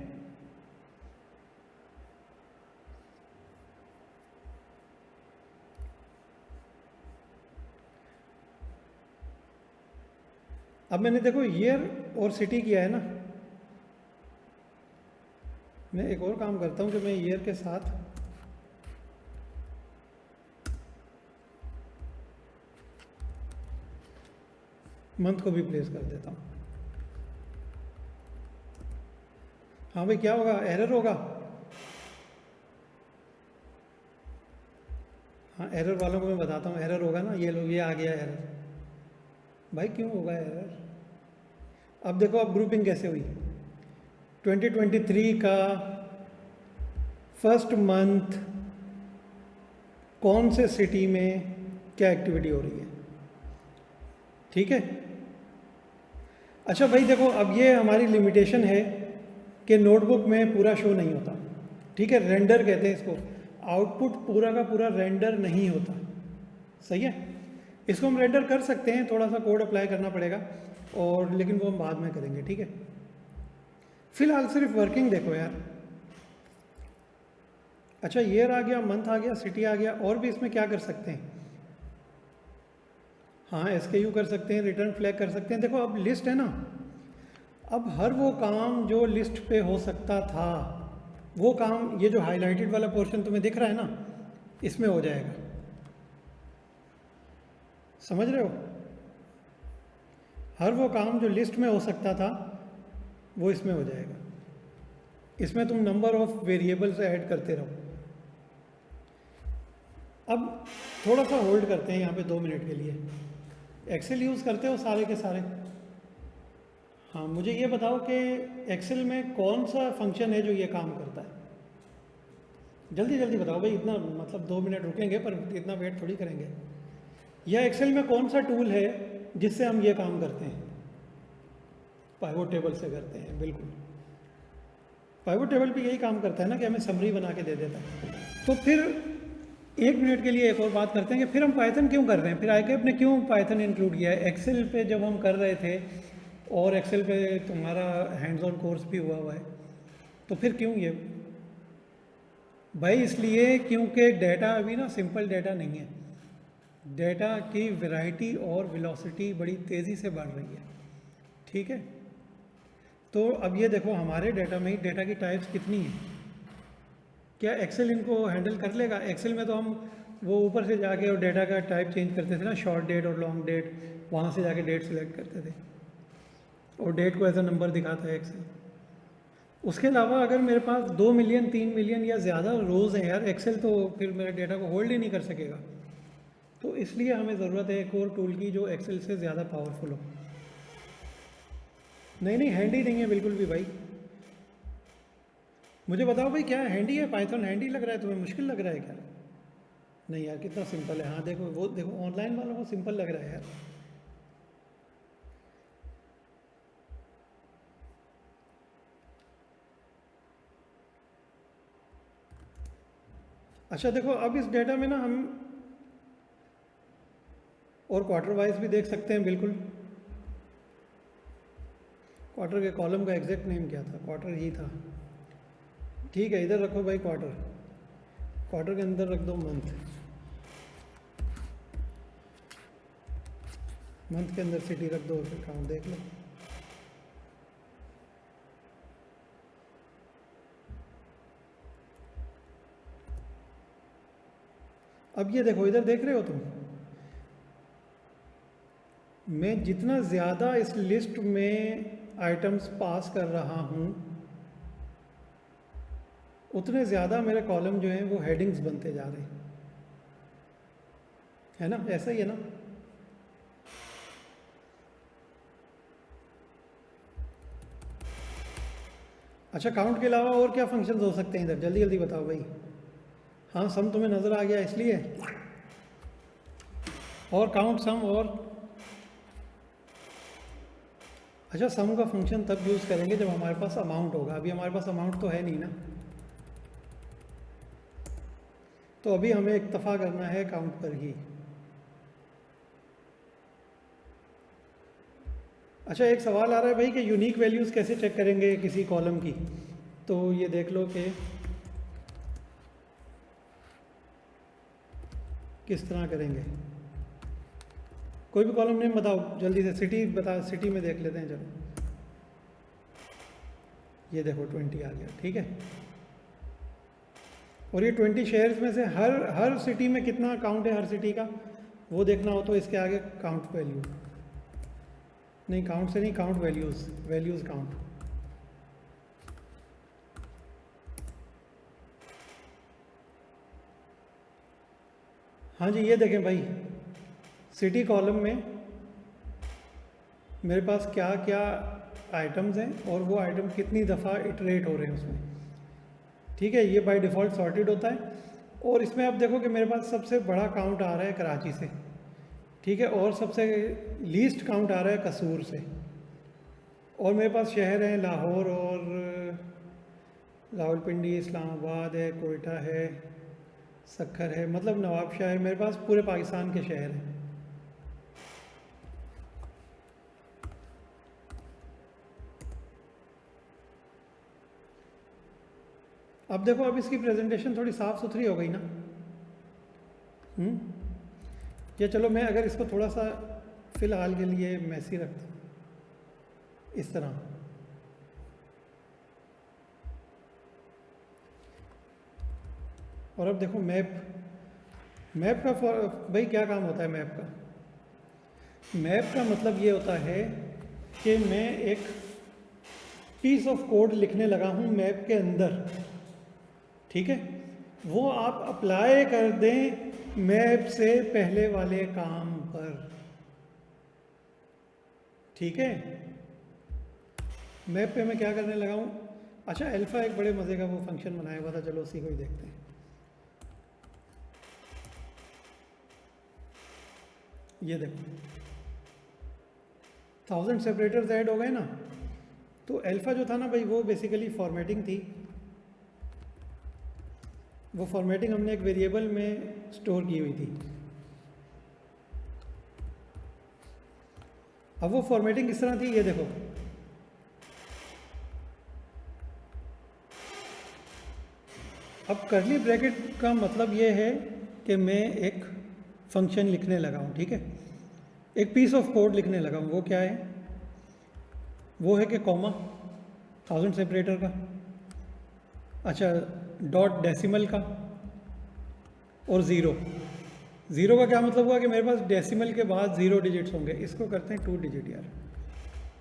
अब मैंने देखो ईयर और सिटी किया है ना, मैं एक और काम करता हूँ कि मैं ईयर के साथ मंथ को भी प्लेस कर देता हूँ। हाँ भाई क्या होगा, एरर होगा। हाँ एरर वालों को मैं बताता हूँ, एरर होगा ना, ये लो ये आ गया एरर। भाई क्यों होगा एरर। अब देखो अब ग्रुपिंग कैसे हुई। 2023 का फर्स्ट मंथ कौन से सिटी में क्या एक्टिविटी हो रही है, ठीक है। अच्छा भाई देखो, अब ये हमारी लिमिटेशन है कि नोटबुक में पूरा शो नहीं होता, ठीक है। रेंडर कहते हैं इसको, आउटपुट पूरा का पूरा रेंडर नहीं होता, सही है। इसको हम रेंडर कर सकते हैं, थोड़ा सा कोड अप्लाई करना पड़ेगा और लेकिन वो हम बाद में करेंगे, ठीक है। फिलहाल सिर्फ वर्किंग देखो यार। अच्छा ईयर आ गया, मंथ आ गया, सिटी आ गया, और भी इसमें क्या कर सकते हैं। हाँ SKU कर सकते हैं, रिटर्न फ्लैग कर सकते हैं। देखो अब लिस्ट है ना, अब हर वो काम जो लिस्ट पे हो सकता था वो काम, ये जो हाईलाइटेड वाला पोर्शन तुम्हें दिख रहा है ना, इसमें हो जाएगा, समझ रहे हो। हर वो काम जो लिस्ट में हो सकता था वो इसमें हो जाएगा। इसमें तुम नंबर ऑफ वेरिएबल्स ऐड करते रहो। अब थोड़ा सा होल्ड करते हैं यहाँ पे 2 मिनट के लिए। एक्सेल यूज़ करते हो सारे के सारे। हाँ मुझे ये बताओ कि एक्सेल में कौन सा फंक्शन है जो ये काम करता है, जल्दी जल्दी बताओ भाई। इतना मतलब 2 मिनट रुकेंगे पर इतना वेट थोड़ी करेंगे। या एक्सेल में कौन सा टूल है जिससे हम ये काम करते हैं। पाइवोट टेबल से करते हैं, बिल्कुल। पाइवोट टेबल भी यही काम करता है ना कि हमें समरी बना के दे देता है। तो फिर 1 मिनट के लिए एक और बात करते हैं कि फिर हम पाइथन क्यों कर रहे हैं, फिर आईकैप ने क्यों पाइथन इंक्लूड किया है। एक्सेल पे जब हम कर रहे थे और एक्सेल पे तुम्हारा हैंड्स ऑन कोर्स भी हुआ है, तो फिर क्यों ये भाई। इसलिए क्योंकि डेटा अभी ना सिंपल डेटा नहीं है, डेटा की वैरायटी और वेलोसिटी बड़ी तेज़ी से बढ़ रही है, ठीक है। तो अब ये देखो हमारे डेटा में ही डेटा की टाइप्स कितनी है, क्या एक्सेल इनको हैंडल कर लेगा। एक्सेल में तो हम वो ऊपर से जाके और डेटा का टाइप चेंज करते थे ना, शॉर्ट डेट और लॉन्ग डेट, वहाँ से जाके डेट सेलेक्ट करते थे और डेट को एज अ नंबर दिखाता है एक्सेल। उसके अलावा अगर मेरे पास 2 मिलियन 3 मिलियन या ज़्यादा रोज़ हैं यार, एक्सेल तो फिर मेरे डेटा को होल्ड ही नहीं कर सकेगा। तो इसलिए हमें ज़रूरत है एक और टूल की जो एक्सेल से ज़्यादा पावरफुल हो। नहीं नहीं हैंडी नहीं है बिल्कुल भी भाई। मुझे बताओ भाई क्या हैंडी है, पाइथन हैंडी लग रहा है तुम्हें, मुश्किल लग रहा है क्या। नहीं यार कितना सिंपल है। हाँ देखो वो देखो ऑनलाइन वालों को सिंपल लग रहा है यार। अच्छा देखो अब इस डेटा में ना हम और क्वार्टर वाइज भी देख सकते हैं, बिल्कुल। क्वार्टर के कॉलम का एग्जैक्ट नेम क्या था, क्वार्टर ही था, ठीक है। इधर रखो भाई क्वार्टर, क्वार्टर के अंदर रख दो मंथ, मंथ के अंदर सिटी रख दो और फिर काउंट देख लो। अब ये देखो इधर देख रहे हो तुम, मैं जितना ज़्यादा इस लिस्ट में आइटम्स पास कर रहा हूँ उतने ज़्यादा मेरे कॉलम जो हैं वो हेडिंग्स बनते जा रहे हैं, है ना, ऐसा ही है ना। अच्छा, काउंट के अलावा और क्या फंक्शंस हो सकते हैं इधर, जल्दी जल्दी बताओ भाई। हाँ, सम तुम्हें नज़र आ गया इसलिए, और काउंट सम, और अच्छा, सम का फंक्शन तब यूज़ करेंगे जब हमारे पास अमाउंट होगा। अभी हमारे पास अमाउंट तो है नहीं ना, तो अभी हमें इक्तफ़ा करना है काउंट पर ही। अच्छा, एक सवाल आ रहा है भाई कि यूनिक वैल्यूज़ कैसे चेक करेंगे किसी कॉलम की, तो ये देख लो कि किस तरह करेंगे। कोई भी कॉलम नेम बताओ जल्दी से, सिटी बता, सिटी में देख लेते हैं चलो। ये देखो 20 आ गया, ठीक है। और ये 20 शेयर्स में से हर सिटी में कितना काउंट है, हर सिटी का वो देखना हो तो इसके आगे काउंट वैल्यू, नहीं काउंट से नहीं, काउंट वैल्यूज़, वैल्यूज़ काउंट। हाँ जी, ये देखें भाई, सिटी कॉलम में मेरे पास क्या क्या आइटम्स हैं और वो आइटम कितनी दफ़ा इटरेट हो रहे हैं उसमें, ठीक है। ये बाय डिफ़ॉल्ट सॉर्टेड होता है। और इसमें आप देखो कि मेरे पास सबसे बड़ा काउंट आ रहा है कराची से, ठीक है, और सबसे लीस्ट काउंट आ रहा है कसूर से। और मेरे पास शहर हैं लाहौर और रावलपिंडी, इस्लामाबाद है, कोयटा है, सक्खर है, मतलब नवाबशाह है। मेरे पास पूरे पाकिस्तान के शहर हैं। अब देखो, अब इसकी प्रेजेंटेशन थोड़ी साफ़ सुथरी हो गई ना। या चलो मैं अगर इसको थोड़ा सा फ़िलहाल के लिए मैसी रखता हूँ इस तरह। और अब देखो मैप का भाई क्या काम होता है मैप का? मैप का मतलब ये होता है कि मैं एक पीस ऑफ कोड लिखने लगा हूँ मैप के अंदर, ठीक है। वो आप अप्लाई कर दें मैप से पहले वाले काम पर, ठीक है। मैप पे मैं क्या करने लगा हूँ? अच्छा, अल्फ़ा एक बड़े मज़े का वो फंक्शन बनाया हुआ था, चलो उसी को ही देखते हैं। ये देखो 1000 सेपरेटर्स ऐड हो गए ना। तो अल्फ़ा जो था ना भाई, वो बेसिकली फॉर्मेटिंग थी। वो फॉर्मेटिंग हमने एक वेरिएबल में स्टोर की हुई थी। अब वो फॉर्मेटिंग किस तरह थी, ये देखो। अब कर्ली ब्रैकेट का मतलब ये है कि मैं एक फंक्शन लिखने लगा हूँ, ठीक है, एक पीस ऑफ कोड लिखने लगा हूँ। वो क्या है? वो है कि कॉमा 1000 सेपरेटर का, अच्छा डॉट डेसिमल का, और ज़ीरो का क्या मतलब हुआ कि मेरे पास डेसिमल के बाद 0 डिजिट्स होंगे। इसको करते हैं 2 डिजिट यार,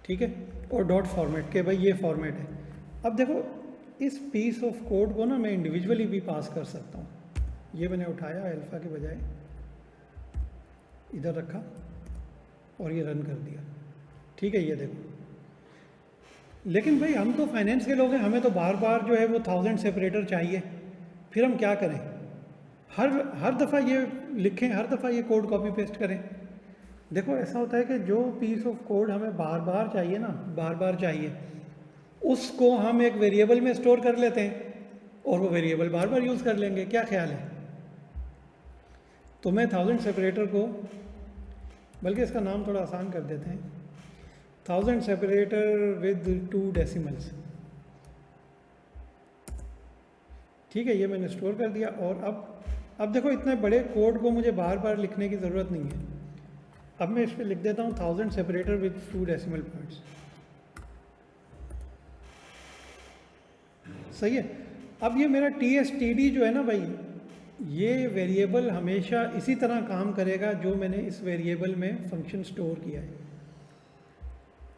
ठीक है। और डॉट फॉर्मेट के भाई ये फॉर्मेट है। अब देखो, इस पीस ऑफ कोड को ना मैं इंडिविजुअली भी पास कर सकता हूँ। ये मैंने उठाया अल्फ़ा के बजाय, इधर रखा और ये रन कर दिया, ठीक है। ये देखो, लेकिन भाई हम तो फाइनेंस के लोग हैं, हमें तो बार बार जो है वो 1000 सेपरेटर चाहिए। फिर हम क्या करें? हर दफ़ा ये लिखें, हर दफ़ा ये कोड कॉपी पेस्ट करें? देखो, ऐसा होता है कि जो पीस ऑफ कोड हमें बार बार चाहिए ना, बार बार चाहिए, उसको हम एक वेरिएबल में स्टोर कर लेते हैं और वो वेरिएबल बार बार यूज़ कर लेंगे। क्या ख्याल है? तो मैं 1000 सेपरेटर को, बल्कि इसका नाम थोड़ा आसान कर देते हैं, 1000 सेपरेटर विद 2 डेसिमल्स, ठीक है। ये मैंने स्टोर कर दिया। और अब देखो, इतने बड़े कोड को मुझे बार बार लिखने की ज़रूरत नहीं है। अब मैं इस पर लिख देता हूँ 1000 सेपरेटर विद 2 डेसिमल पॉइंट्स, सही है। अब ये मेरा TSTD जो है ना भाई, ये वेरिएबल हमेशा इसी तरह काम करेगा जो मैंने इस वेरिएबल में फंक्शन स्टोर किया है।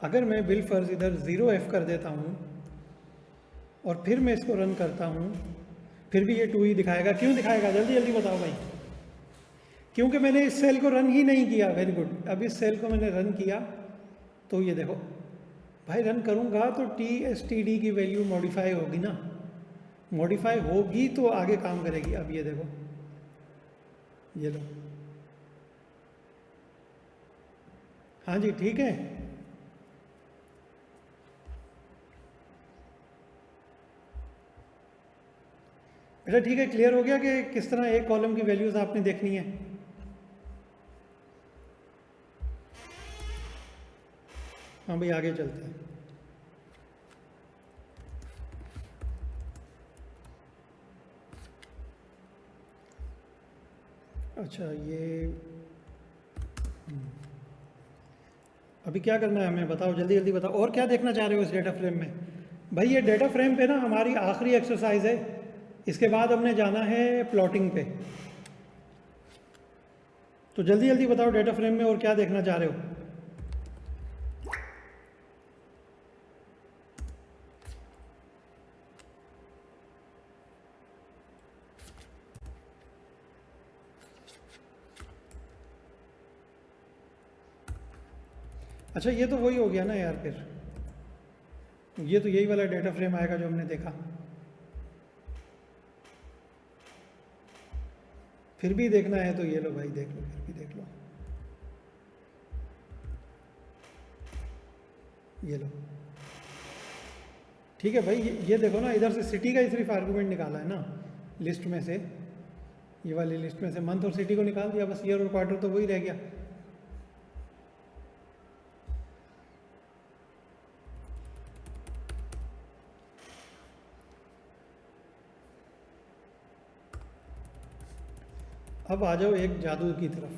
अगर मैं बिलफर्ज इधर 0f कर देता हूँ और फिर मैं इसको रन करता हूँ, फिर भी ये 2 ही दिखाएगा। क्यों दिखाएगा? जल्दी जल्दी बताओ भाई। क्योंकि मैंने इस सेल को रन ही नहीं किया। Very good. अब इस सेल को मैंने रन किया तो ये देखो भाई रन करूँगा तो TSTD की वैल्यू मॉडिफाई होगी ना, मॉडिफाई होगी तो आगे काम करेगी। अब ये देखो, ये लो, हाँ जी ठीक है। बेटा ठीक है, क्लियर हो गया कि किस तरह एक कॉलम की वैल्यूज आपने देखनी है। हाँ भाई आगे चलते हैं। अच्छा ये अभी क्या करना है हमें बताओ, जल्दी जल्दी बताओ, और क्या देखना चाह रहे हो इस डेटा फ्रेम में। भाई ये डेटा फ्रेम पे ना हमारी आखिरी एक्सरसाइज है, इसके बाद हमने जाना है प्लॉटिंग पे। तो जल्दी जल्दी बताओ डेटा फ्रेम में और क्या देखना चाह रहे हो। अच्छा ये तो वही हो गया ना यार, फिर ये तो यही वाला डेटा फ्रेम आएगा जो हमने देखा। फिर भी देखना है तो ये लो भाई, देख लो, फिर भी देख लो, ये लो। ठीक है भाई, ये देखो ना, इधर से सिटी का ही सिर्फ आर्गूमेंट निकाला है ना लिस्ट में से, ये वाली लिस्ट में से मंथ और सिटी को निकाल दिया, बस ईयर और क्वार्टर तो वही रह गया। अब आ जाओ एक जादू की तरफ,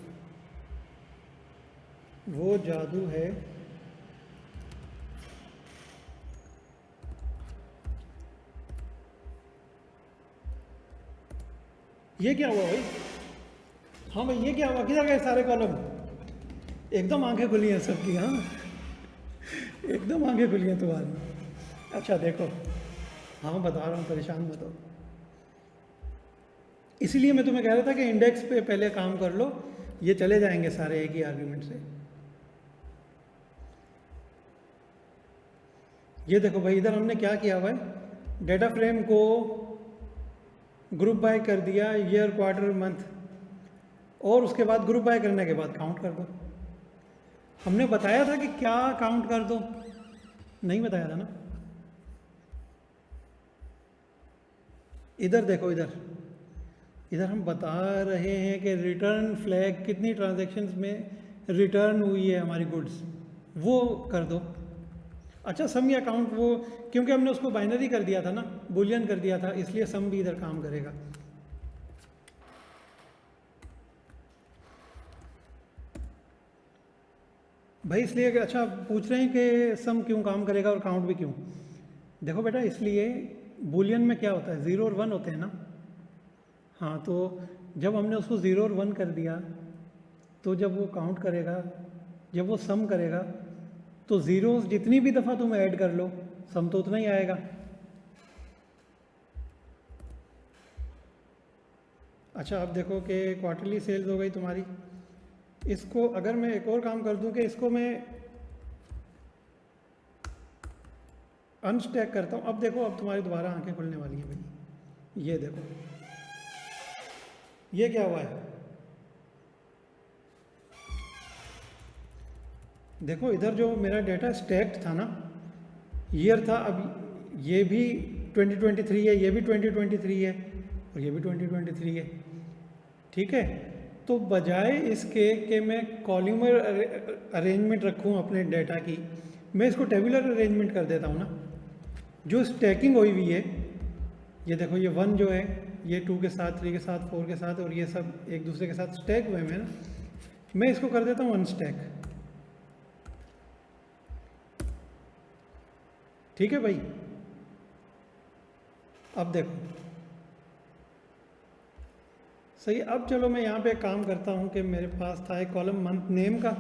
वो जादू है ये क्या हुआ भाई। हाँ भाई ये क्या हुआ, किधर गए सारे कॉलम। एकदम आंखें खुली हैं सबकी, हाँ एकदम आंखें खुली हैं तुम्हारी। अच्छा देखो, हाँ बता रहा हूँ, परेशान मत हो। इसीलिए मैं तुम्हें कह रहा था कि इंडेक्स पे पहले काम कर लो, ये चले जाएंगे सारे एक ही आर्ग्यूमेंट से। ये देखो भाई, इधर हमने क्या किया हुआ है, डेटा फ्रेम को ग्रुप बाय कर दिया ईयर क्वार्टर मंथ, और उसके बाद ग्रुप बाय करने के बाद काउंट कर दो। हमने बताया था कि क्या काउंट कर दो, नहीं बताया था ना। इधर देखो, इधर इधर हम बता रहे हैं कि रिटर्न फ्लैग कितनी ट्रांजैक्शंस में रिटर्न हुई है हमारी गुड्स, वो कर दो। अच्छा सम या काउंट, वो क्योंकि हमने उसको बाइनरी कर दिया था ना, बुलियन कर दिया था, इसलिए सम भी इधर काम करेगा। भाई इसलिए कि अच्छा पूछ रहे हैं कि सम क्यों काम करेगा और काउंट भी क्यों। देखो बेटा, इसलिए बुलियन में क्या होता है, ज़ीरो और वन होते हैं ना। हाँ तो जब हमने उसको ज़ीरो और वन कर दिया, तो जब वो काउंट करेगा, जब वो सम करेगा, तो ज़ीरोस जितनी भी दफ़ा तुम ऐड कर लो, सम तो उतना ही आएगा। अच्छा अब देखो कि क्वार्टरली सेल्स हो गई तुम्हारी। इसको अगर मैं एक और काम कर दूं कि इसको मैं अनस्टैक करता हूं, अब देखो, अब तुम्हारी दोबारा आंखें खुलने वाली हैं भाई। ये देखो, ये क्या हुआ है, देखो इधर जो मेरा डेटा स्टैक्ड था ना, ईयर था, अब ये भी 2023 है, ये भी 2023 है, और ये भी 2023 है। ठीक है, तो बजाय इसके कि मैं कॉलमर अरेंजमेंट रखूं अपने डेटा की, मैं इसको टेबुलर अरेंजमेंट कर देता हूं ना। जो स्टैकिंग हुई हुई है, ये देखो, ये 1 जो है ये 2 के साथ, 3 के साथ, 4 के साथ, और ये सब एक दूसरे के साथ स्टैक हुए हैं ना, मैं इसको कर देता हूं अनस्टैक। ठीक है भाई, अब देखो सही। अब चलो मैं यहाँ पे काम करता हूँ कि मेरे पास था एक कॉलम मंथ नेम का।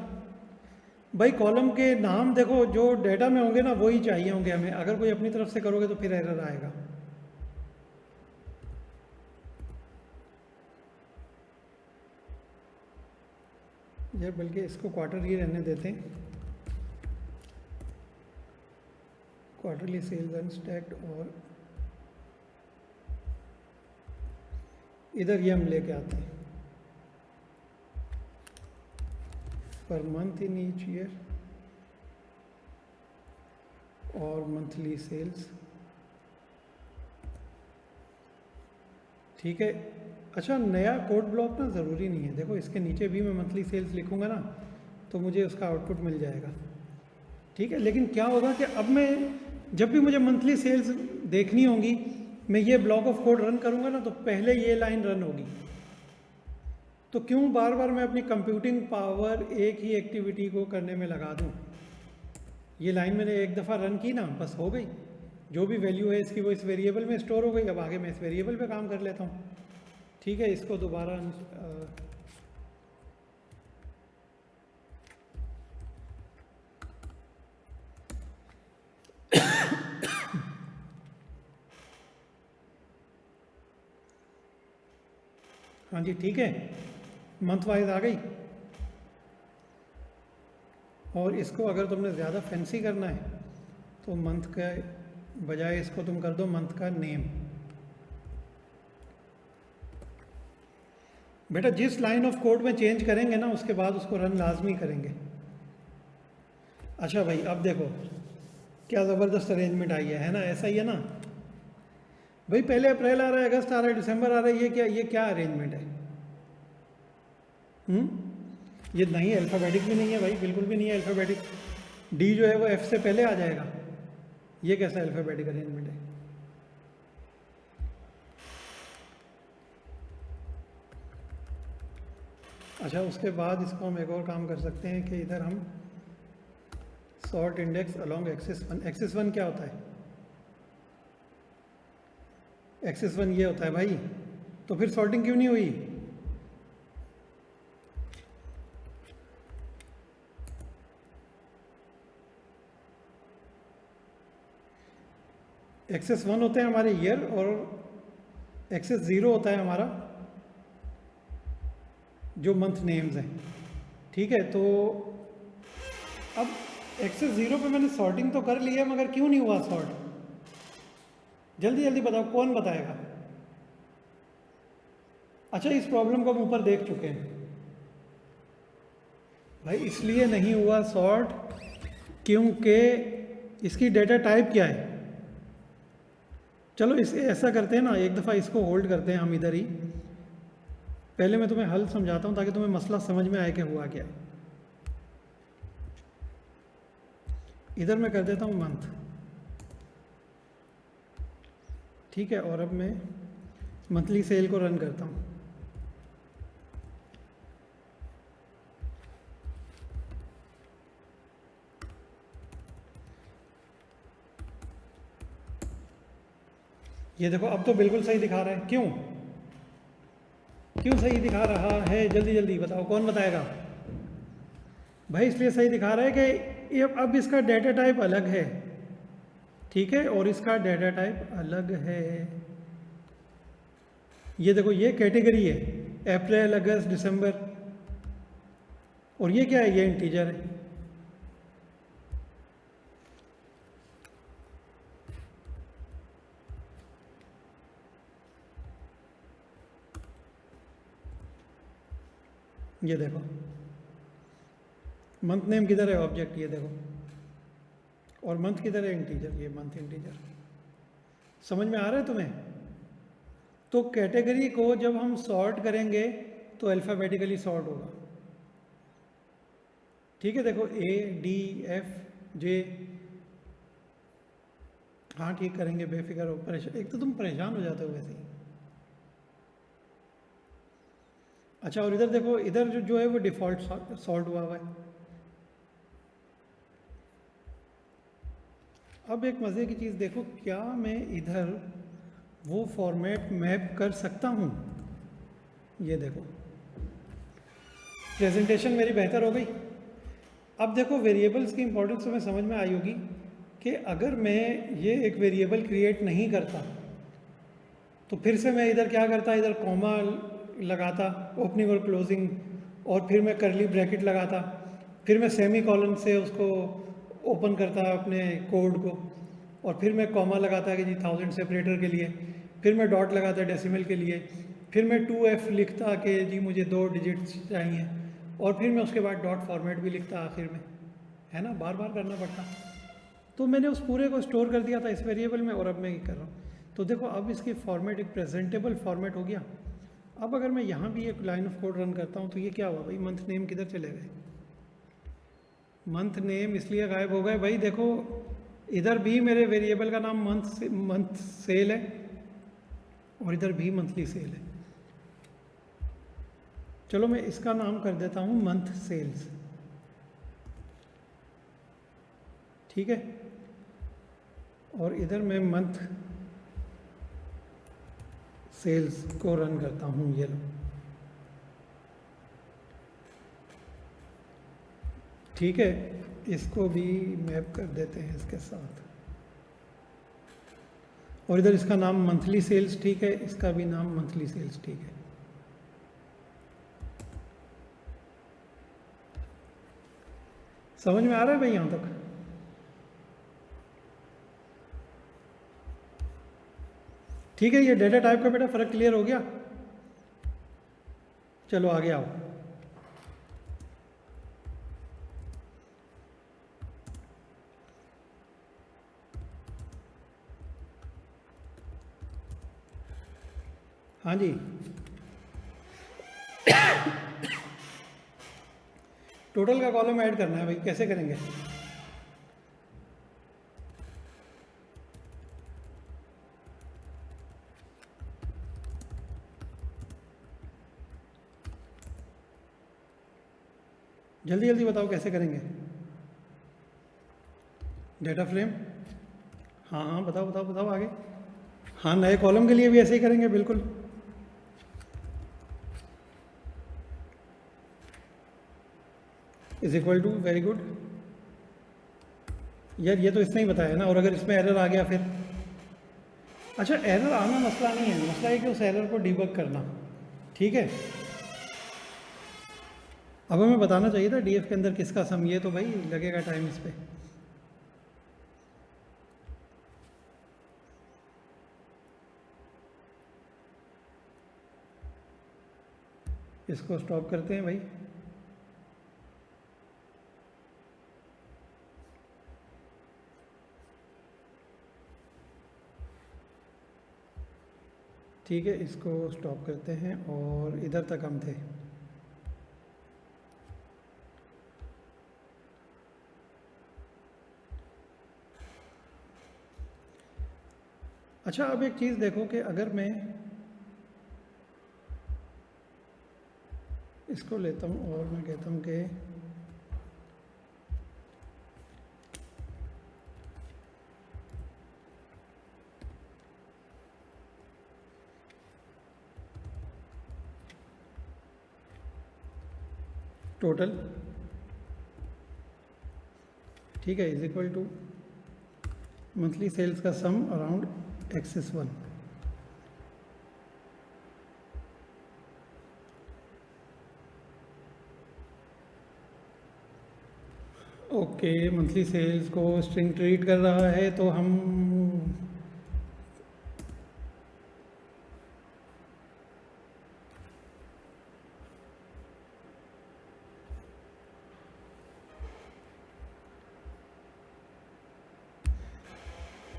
भाई कॉलम के नाम देखो जो डेटा में होंगे ना वही चाहिए होंगे हमें, अगर कोई अपनी तरफ से करोगे तो फिर एरर आएगा। यार बल्कि इसको क्वार्टर ही रहने देते हैं। क्वार्टरली सेल्स अनस्टैक्ड, और इधर ये हम लेके आते हैं per month in each year और मंथली सेल्स। ठीक है। अच्छा, नया कोड ब्लॉक ना ज़रूरी नहीं है, देखो इसके नीचे भी मैं मंथली सेल्स लिखूंगा ना तो मुझे उसका आउटपुट मिल जाएगा। ठीक है, लेकिन क्या होगा कि अब मैं जब भी मुझे मंथली सेल्स देखनी होगी, मैं ये ब्लॉक ऑफ कोड रन करूंगा ना तो पहले ये लाइन रन होगी। तो क्यों बार बार मैं अपनी कंप्यूटिंग पावर एक ही एक्टिविटी को करने में लगा दूं। ये लाइन मैंने एक दफ़ा रन की ना, बस हो गई, जो भी वैल्यू है इसकी वो इस वेरिएबल में स्टोर हो गई। अब आगे मैं इस वेरिएबल पे काम कर लेता हूँ। ठीक है, इसको दोबारा हाँ जी, ठीक है, मंथ वाइज आ गई। और इसको अगर तुमने ज़्यादा फैंसी करना है तो मंथ के बजाय इसको तुम कर दो मंथ का नेम। बेटा जिस लाइन ऑफ कोड में चेंज करेंगे ना उसके बाद उसको रन लाजमी करेंगे। अच्छा भाई, अब देखो क्या ज़बरदस्त अरेंजमेंट आई है ना, ऐसा ही है ना भाई। पहले अप्रैल आ रहा है, अगस्त आ रहा है, दिसंबर आ रहा है, ये क्या अरेंजमेंट है? ये नहीं अल्फ़ाबेटिक भी नहीं है भाई, बिल्कुल भी नहीं है अल्फ़ाबेटिक। डी जो है वो एफ से पहले आ जाएगा, ये कैसा अल्फ़ाबेटिक अरेंजमेंट है? अच्छा, उसके बाद इसको हम एक और काम कर सकते हैं कि इधर हम sort index along axis one. Axis one क्या होता है? एक्सिस वन ये होता है भाई, तो फिर सॉर्टिंग क्यों नहीं हुई? एक्सेस वन होते हैं हमारे ईयर और एक्सेस ज़ीरो होता है हमारा जो मंथ नेम्स हैं। ठीक है, तो अब एक्सेस ज़ीरो पे मैंने सॉर्टिंग तो कर ली है, मगर क्यों नहीं हुआ सॉर्ट? जल्दी जल्दी बताओ, कौन बताएगा? अच्छा, इस प्रॉब्लम को हम ऊपर देख चुके हैं भाई। इसलिए नहीं हुआ सॉर्ट क्योंकि इसकी डेटा टाइप क्या है। चलो इसे ऐसा करते हैं ना, एक दफ़ा इसको होल्ड करते हैं हम इधर ही। पहले मैं तुम्हें हल समझाता हूँ ताकि तुम्हें मसला समझ में आए कि हुआ क्या। इधर मैं कर देता हूँ मंथ। ठीक है, और अब मैं मंथली सेल को रन करता हूँ। ये देखो अब तो बिल्कुल सही दिखा रहा है। क्यों सही दिखा रहा है? जल्दी जल्दी बताओ, कौन बताएगा भाई? इसलिए सही दिखा रहा है कि ये अब इसका डेटा टाइप अलग है। ठीक है, और इसका डेटा टाइप अलग है। ये देखो, ये कैटेगरी है अप्रैल, अगस्त, दिसंबर, और ये क्या है? ये इंटीजर है। ये देखो मंथ नेम किधर है? ऑब्जेक्ट, ये देखो, और मंथ किधर है? इंटीजर, ये मंथ इंटीजर। समझ में आ रहा है तुम्हें? तो कैटेगरी को जब हम सॉर्ट करेंगे तो अल्फ़ाबेटिकली सॉर्ट होगा। ठीक है, देखो ए, डी, एफ, जे। हाँ ठीक करेंगे, बेफिक्र हो। परेशान, एक तो तुम परेशान हो जाते हो वैसे ही। अच्छा, और इधर देखो, इधर जो है वो डिफ़ॉल्ट सॉर्ट हुआ है। अब एक मज़े की चीज़ देखो, क्या मैं इधर वो फॉर्मेट मैप कर सकता हूँ? ये देखो, प्रेजेंटेशन मेरी बेहतर हो गई। अब देखो, वेरिएबल्स की इंपॉर्टेंस तुम्हें समझ में आई होगी कि अगर मैं ये एक वेरिएबल क्रिएट नहीं करता तो फिर से मैं इधर क्या करता, इधर कॉमा लगाता, ओपनिंग और क्लोजिंग, और फिर मैं करली ब्रैकेट लगाता, फिर मैं सेमी कॉलन से उसको ओपन करता अपने कोड को, और फिर मैं कॉमा लगाता कि जी 1000 सेपरेटर के लिए, फिर मैं डॉट लगाता डेसिमल के लिए, फिर मैं 2F लिखता कि जी मुझे 2 डिजिट्स चाहिए, और फिर मैं उसके बाद डॉट फॉर्मेट भी लिखता आखिर में, है ना, बार बार करना पड़ता। तो मैंने उस पूरे को स्टोर कर दिया था इस वेरिएबल में, और अब मैं ये कर रहा हूँ। तो देखो अब इसकी फॉर्मेट एक प्रेजेंटेबल फॉर्मेट हो गया। अब अगर मैं यहाँ भी एक लाइन ऑफ कोड रन करता हूँ तो ये क्या हुआ भाई, मंथ नेम किधर चले गए? मंथ नेम इसलिए गायब हो गए भाई, देखो इधर भी मेरे वेरिएबल का नाम मंथ सेल है, और इधर भी मंथली सेल है। चलो मैं इसका नाम कर देता हूँ मंथ सेल्स, ठीक है, और इधर मैं मंथ सेल्स को रन करता हूँ, ये लो, ठीक है। इसको भी मैप कर देते हैं इसके साथ, और इधर इसका नाम मंथली सेल्स, ठीक है, इसका भी नाम मंथली सेल्स, ठीक है। समझ में आ रहा है भाई यहां तक? ठीक है, ये डेटा टाइप का बेटा फर्क क्लियर हो गया। चलो आगे आओ। हाँ जी, टोटल का कॉलम ऐड करना है भाई, कैसे करेंगे? जल्दी जल्दी बताओ कैसे करेंगे? डेटा फ्रेम, हाँ हाँ बताओ बताओ बताओ आगे। हाँ, नए कॉलम के लिए भी ऐसे ही करेंगे बिल्कुल। Is equal to, very good यार, ये तो इसने ही बताया ना। और अगर इसमें एरर आ गया फिर? अच्छा, एरर आना मसला नहीं है, मसला है कि उस एरर को डिबग करना, ठीक है। अब हमें बताना चाहिए था डीएफ के अंदर किसका सम, ये तो भाई लगेगा टाइम इस पर। इसको स्टॉप करते हैं भाई। ठीक है, इसको स्टॉप करते हैं, और इधर तक हम थे। अच्छा, अब एक चीज़ देखो कि अगर मैं इसको लेता हूँ और मैं कहता हूँ कि टोटल, ठीक है, is equal to monthly sales का sum around axis 1। Okay, monthly sales को स्ट्रिंग ट्रीट कर रहा है, तो हम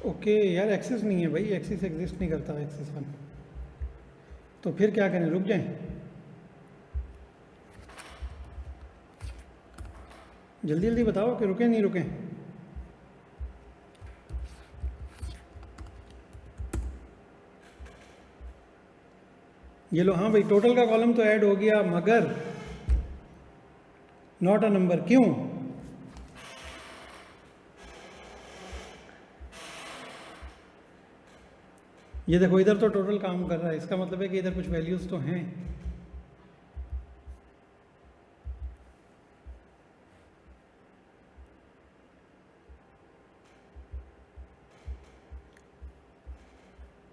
ओके यार, एक्सेस नहीं है भाई, एक्सेस एग्जिस्ट नहीं करता एक्सेस 1। तो फिर क्या करें, रुक जाएं? जल्दी जल्दी बताओ कि रुकें नहीं रुकें। ये लो, हाँ भाई, टोटल का कॉलम तो ऐड हो गया, मगर नॉट अ नंबर, क्यों? ये देखो, इधर तो टोटल काम कर रहा है, इसका मतलब है कि इधर कुछ वैल्यूज तो हैं।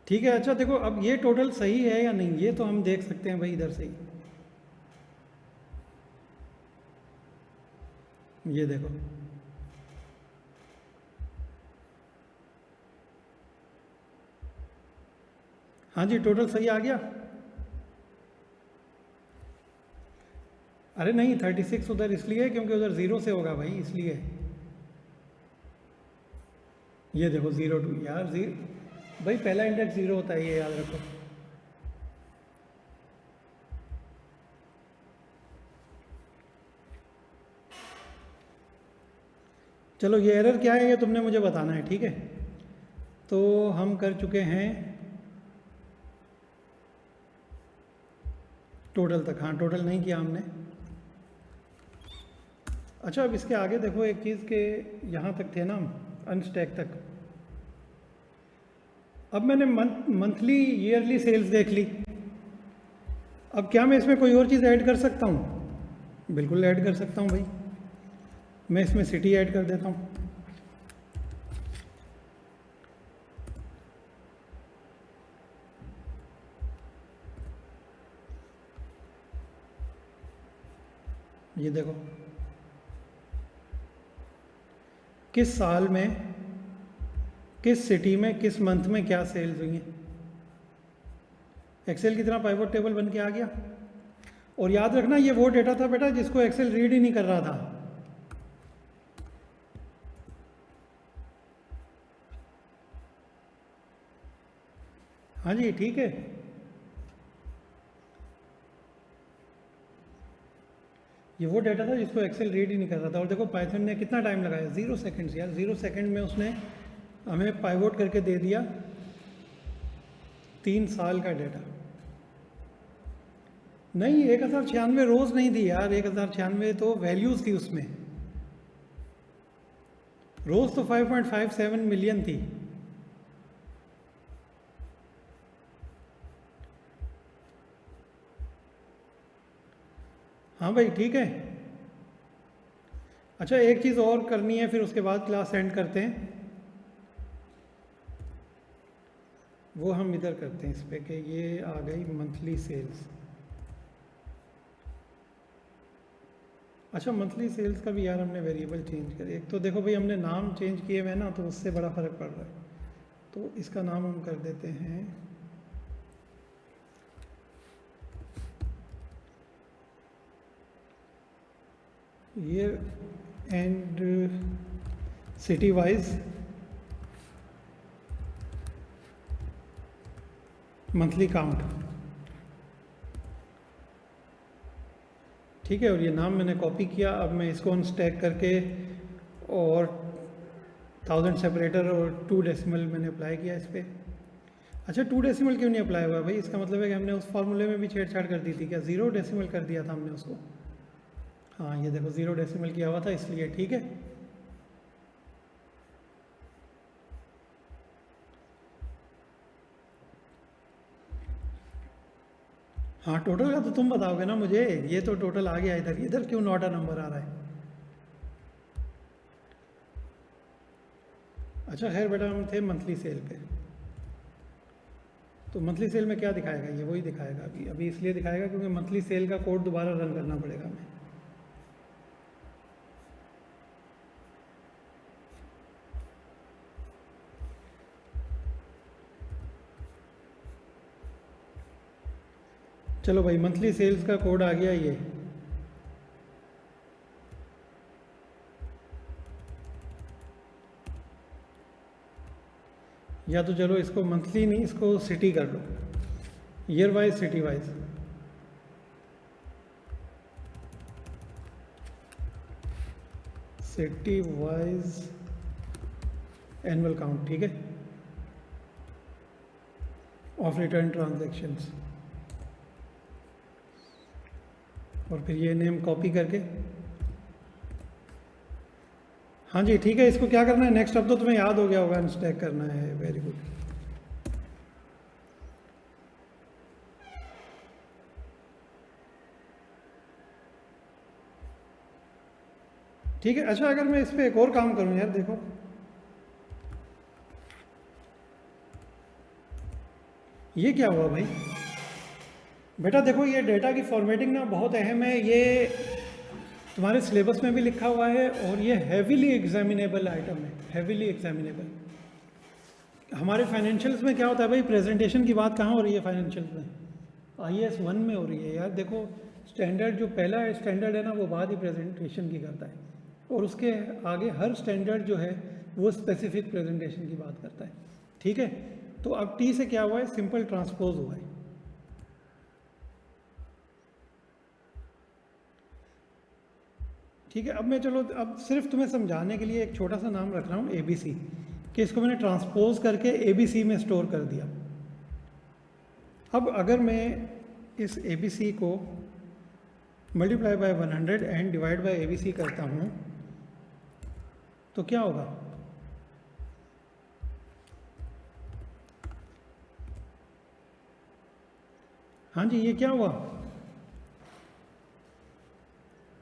ठीक है, अच्छा देखो, अब ये टोटल सही है या नहीं, ये तो हम देख सकते हैं भाई इधर से ही। ये देखो, हाँ जी, टोटल सही आ गया। अरे नहीं, 36 उधर इसलिए क्योंकि उधर 0 से होगा भाई, इसलिए। ये देखो 02 यार, भाई पहला इंडेक्स 0 होता है, ये याद रखो। चलो, ये एरर क्या है ये तुमने मुझे बताना है, ठीक है। तो हम कर चुके हैं टोटल तक। हाँ, टोटल नहीं किया हमने। अच्छा, अब इसके आगे देखो एक चीज़ के, यहाँ तक थे ना हम, अनस्टैक तक। अब मैंने मंथली ईयरली सेल्स देख ली। अब क्या मैं इसमें कोई और चीज़ ऐड कर सकता हूँ? बिल्कुल ऐड कर सकता हूँ भाई। मैं इसमें सिटी ऐड कर देता हूँ। ये देखो किस साल में, किस सिटी में, किस मंथ में क्या सेल्स हुई हैं। एक्सेल की तरह पाइवट टेबल बन के आ गया। और याद रखना, ये वो डेटा था बेटा जिसको एक्सेल रीड ही नहीं कर रहा था। हाँ जी, ठीक है। ये वो डेटा था जिसको एक्सेल रीड ही नहीं कर रहा था। और देखो पाइथन ने कितना टाइम लगाया, 0 सेकंड्स यार। 0 सेकंड में उसने हमें पाइवट करके दे दिया 3 साल का डेटा। नहीं, 1096 रोज नहीं थी यार, 1096 तो वैल्यूज थी उसमें। रोज तो 5.57 मिलियन थी। हाँ भाई, ठीक है। अच्छा, एक चीज़ और करनी है, फिर उसके बाद क्लास एंड करते हैं। वो हम इधर करते हैं इस पे कि ये आ गई मंथली सेल्स। अच्छा, मंथली सेल्स का भी यार हमने वेरिएबल चेंज कर। एक तो देखो भाई, हमने नाम चेंज किए हुए ना, तो उससे बड़ा फ़र्क पड़ रहा है। तो इसका नाम हम कर देते हैं year and city wise monthly count, ठीक है। और ये नाम मैंने कॉपी किया। अब मैं इसको अनस्टैक करके और 1000 सेपरेटर और 2 डेसिमल मैंने अप्लाई किया इस पर। अच्छा, 2 डेसिमल क्यों नहीं अप्लाई हुआ भाई? इसका मतलब है कि हमने उस फॉर्मूले में भी छेड़छाड़ कर दी थी क्या? 0 डेसिमल कर दिया था हमने उसको। हाँ, ये देखो 0 डेसिमल किया हुआ था, इसलिए। ठीक है। हाँ, टोटल का तो तुम बताओगे ना मुझे। ये तो टोटल आ गया इधर, इधर क्यों नॉट अ नंबर आ रहा है? अच्छा खैर बेटा, हम थे मंथली सेल पे। तो मंथली सेल में क्या दिखाएगा? ये वही दिखाएगा। अभी अभी इसलिए दिखाएगा क्योंकि मंथली सेल का कोड दोबारा रन करना पड़ेगा हमें। चलो भाई, मंथली सेल्स का कोड आ गया ये। या तो चलो इसको मंथली नहीं, इसको सिटी कर लो, year wise, city wise. City wise annual count, ठीक है, ऑफ रिटर्न ट्रांजैक्शंस। और फिर ये नेम कॉपी करके, हाँ जी ठीक है। इसको क्या करना है नेक्स्ट? अब तो तुम्हें याद हो गया होगा, अनस्टैक करना है। Very good. ठीक है। अच्छा, अगर मैं इस पर एक और काम करूं यार, देखो ये क्या हुआ भाई? बेटा देखो, ये डेटा की फॉर्मेटिंग ना बहुत अहम है। ये तुम्हारे सिलेबस में भी लिखा हुआ है और ये हैवीली एग्जामिनेबल आइटम है, हैवीली एग्जामिनेबल। हमारे फाइनेंशियल्स में क्या होता है भाई, प्रेजेंटेशन की बात कहाँ हो रही है फाइनेंशियल्स में? IAS 1 में हो रही है यार। देखो स्टैंडर्ड जो पहला स्टैंडर्ड है ना, वो बात ही प्रेजेंटेशन की करता है, और उसके आगे हर स्टैंडर्ड जो है वो स्पेसिफिक प्रेजेंटेशन की बात करता है। ठीक है, तो अब T से क्या हुआ है, सिंपल ट्रांसपोज हुआ है। ठीक है, अब मैं चलो अब सिर्फ तुम्हें समझाने के लिए एक छोटा सा नाम रख रहा हूँ ABC, कि इसको मैंने ट्रांसपोज करके ABC में स्टोर कर दिया। अब अगर मैं इस ABC को multiply by 100 and divide by ABC करता हूँ तो क्या होगा? हाँ जी, ये क्या हुआ?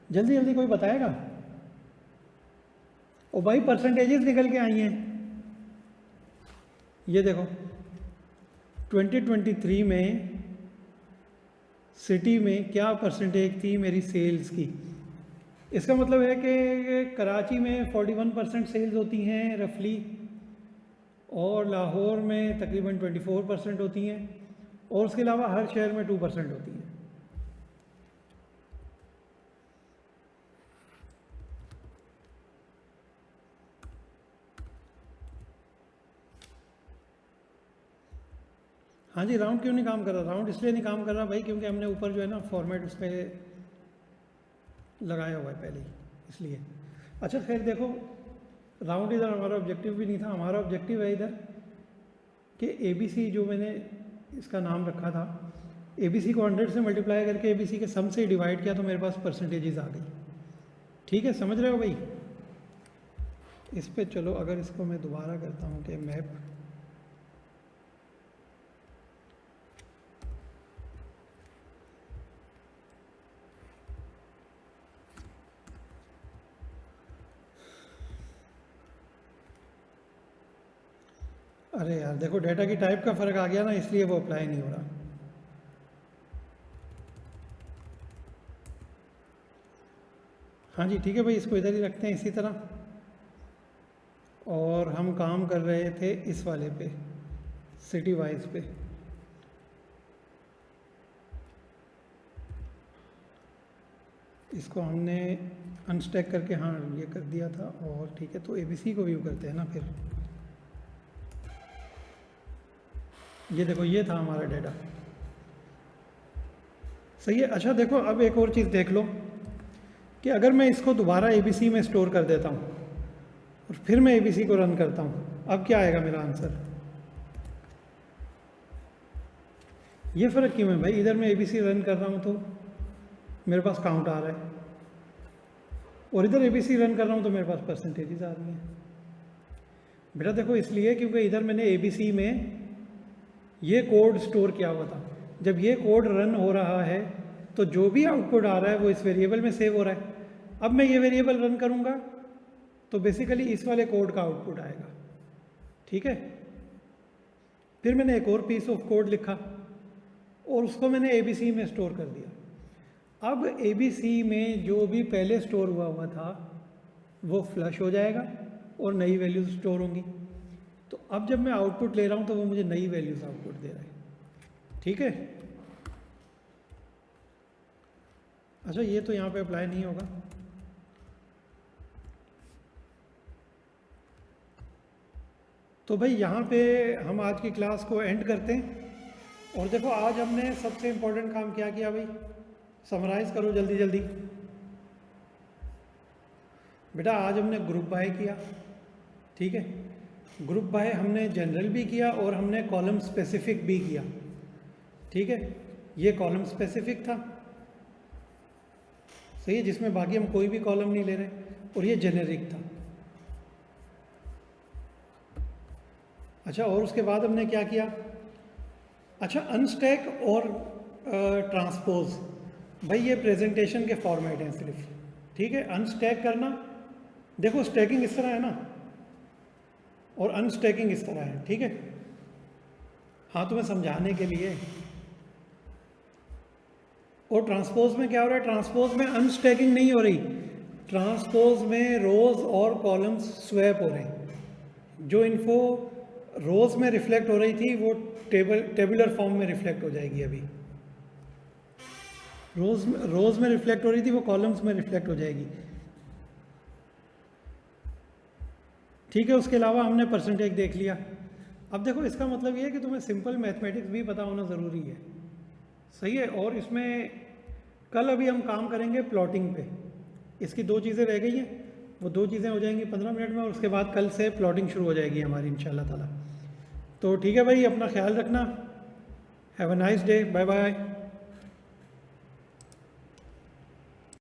जल्दी जल्दी कोई बताएगा? ओ भाई परसेंटेजेस निकल के आई हैं। ये देखो 2023 में सिटी में क्या परसेंटेज थी मेरी सेल्स की। इसका मतलब है कि कराची में 41% सेल्स होती हैं रफली, और लाहौर में तकरीबन 24% होती हैं, और उसके अलावा हर शहर में 2% होती हैं। हाँ जी, राउंड क्यों नहीं काम कर रहा? राउंड इसलिए नहीं काम कर रहा भाई क्योंकि हमने ऊपर जो है ना फॉर्मेट उस पर लगाया हुआ है पहले ही, इसलिए। अच्छा खैर देखो, राउंड इधर हमारा ऑब्जेक्टिव भी नहीं था। हमारा ऑब्जेक्टिव है इधर कि ABC जो मैंने इसका नाम रखा था, ABC को 100 से मल्टीप्लाई करके ABC के सम से डिवाइड किया तो मेरे पास परसेंटेजेस आ गई। ठीक है, समझ रहे हो भाई? इस पे चलो, अगर इसको मैं दोबारा करता हूँ कि मैप, अरे यार देखो डेटा की टाइप का फ़र्क आ गया ना, इसलिए वो अप्लाई नहीं हो रहा। हाँ जी ठीक है भाई, इसको इधर ही रखते हैं इसी तरह। और हम काम कर रहे थे इस वाले पे, सिटी वाइज पे। इसको हमने अनस्टैक करके हाँ ये कर दिया था, और ठीक है, तो ABC को व्यू करते हैं ना फिर। ये देखो ये था हमारा डेटा, सही है। अच्छा देखो अब एक और चीज़ देख लो कि अगर मैं इसको दोबारा ABC में स्टोर कर देता हूँ और फिर मैं ABC को रन करता हूँ, अब क्या आएगा मेरा आंसर? ये फ़र्क क्यों है भाई? इधर मैं ABC रन कर रहा हूँ तो मेरे पास काउंट आ रहा है, और इधर ABC रन कर रहा हूँ तो मेरे पास परसेंटेजेस आ रही हैं। बेटा देखो इसलिए क्योंकि इधर मैंने ABC में ये कोड स्टोर किया हुआ था। जब ये कोड रन हो रहा है तो जो भी आउटपुट आ रहा है वो इस वेरिएबल में सेव हो रहा है। अब मैं ये वेरिएबल रन करूँगा तो बेसिकली इस वाले कोड का आउटपुट आएगा। ठीक है, फिर मैंने एक और पीस ऑफ कोड लिखा और उसको मैंने ABC में स्टोर कर दिया। अब ABC में जो भी पहले स्टोर हुआ था वो फ्लश हो जाएगा और नई वैल्यूज स्टोर होंगी। तो अब जब मैं आउटपुट ले रहा हूँ तो वो मुझे नई वैल्यूज आउटपुट दे रहा है। ठीक है, अच्छा ये तो यहाँ पे अप्लाई नहीं होगा। तो भाई यहाँ पे हम आज की क्लास को एंड करते हैं। और देखो आज हमने सबसे इम्पोर्टेंट काम क्या किया भाई, समराइज करो जल्दी जल्दी। बेटा आज हमने ग्रुप बाय किया, ठीक है, ग्रुप बाय हमने जनरल भी किया और हमने कॉलम स्पेसिफिक भी किया। ठीक है, ये कॉलम स्पेसिफिक था, सही है, जिसमें बाकी हम कोई भी कॉलम नहीं ले रहे, और ये जेनेरिक था। अच्छा, और उसके बाद हमने क्या किया? अच्छा, अनस्टैक और ट्रांसपोज, भाई ये प्रेजेंटेशन के फॉर्मेट हैं सिर्फ। ठीक है, अनस्टैक करना, देखो स्टैकिंग इस तरह है ना, और अनस्टैकिंग इस तरह है। ठीक है, हाँ तुम्हें समझाने के लिए। और ट्रांसपोज में क्या हो रहा है? ट्रांसपोज में अनस्टैकिंग नहीं हो रही, ट्रांसपोज में रोज और कॉलम्स स्वैप हो रहे हैं। जो इन्फो रोज़ में रिफ्लेक्ट हो रही थी वो टेबुलर फॉर्म में रिफ्लेक्ट हो जाएगी अभी। रोज़ में रिफ्लेक्ट हो रही थी वो कॉलम्स में रिफ्लेक्ट हो जाएगी। ठीक है, उसके अलावा हमने परसेंटेज देख लिया। अब देखो इसका मतलब ये है कि तुम्हें सिंपल मैथमेटिक्स भी पता होना ज़रूरी है, सही है। और इसमें कल अभी हम काम करेंगे प्लॉटिंग पे। इसकी 2 चीज़ें रह गई हैं, वो 2 चीज़ें हो जाएंगी 15 मिनट में, और उसके बाद कल से प्लॉटिंग शुरू हो जाएगी हमारी इंशाल्लाह ताला। तो ठीक है भाई, अपना ख्याल रखना। Have a nice day, bye bye.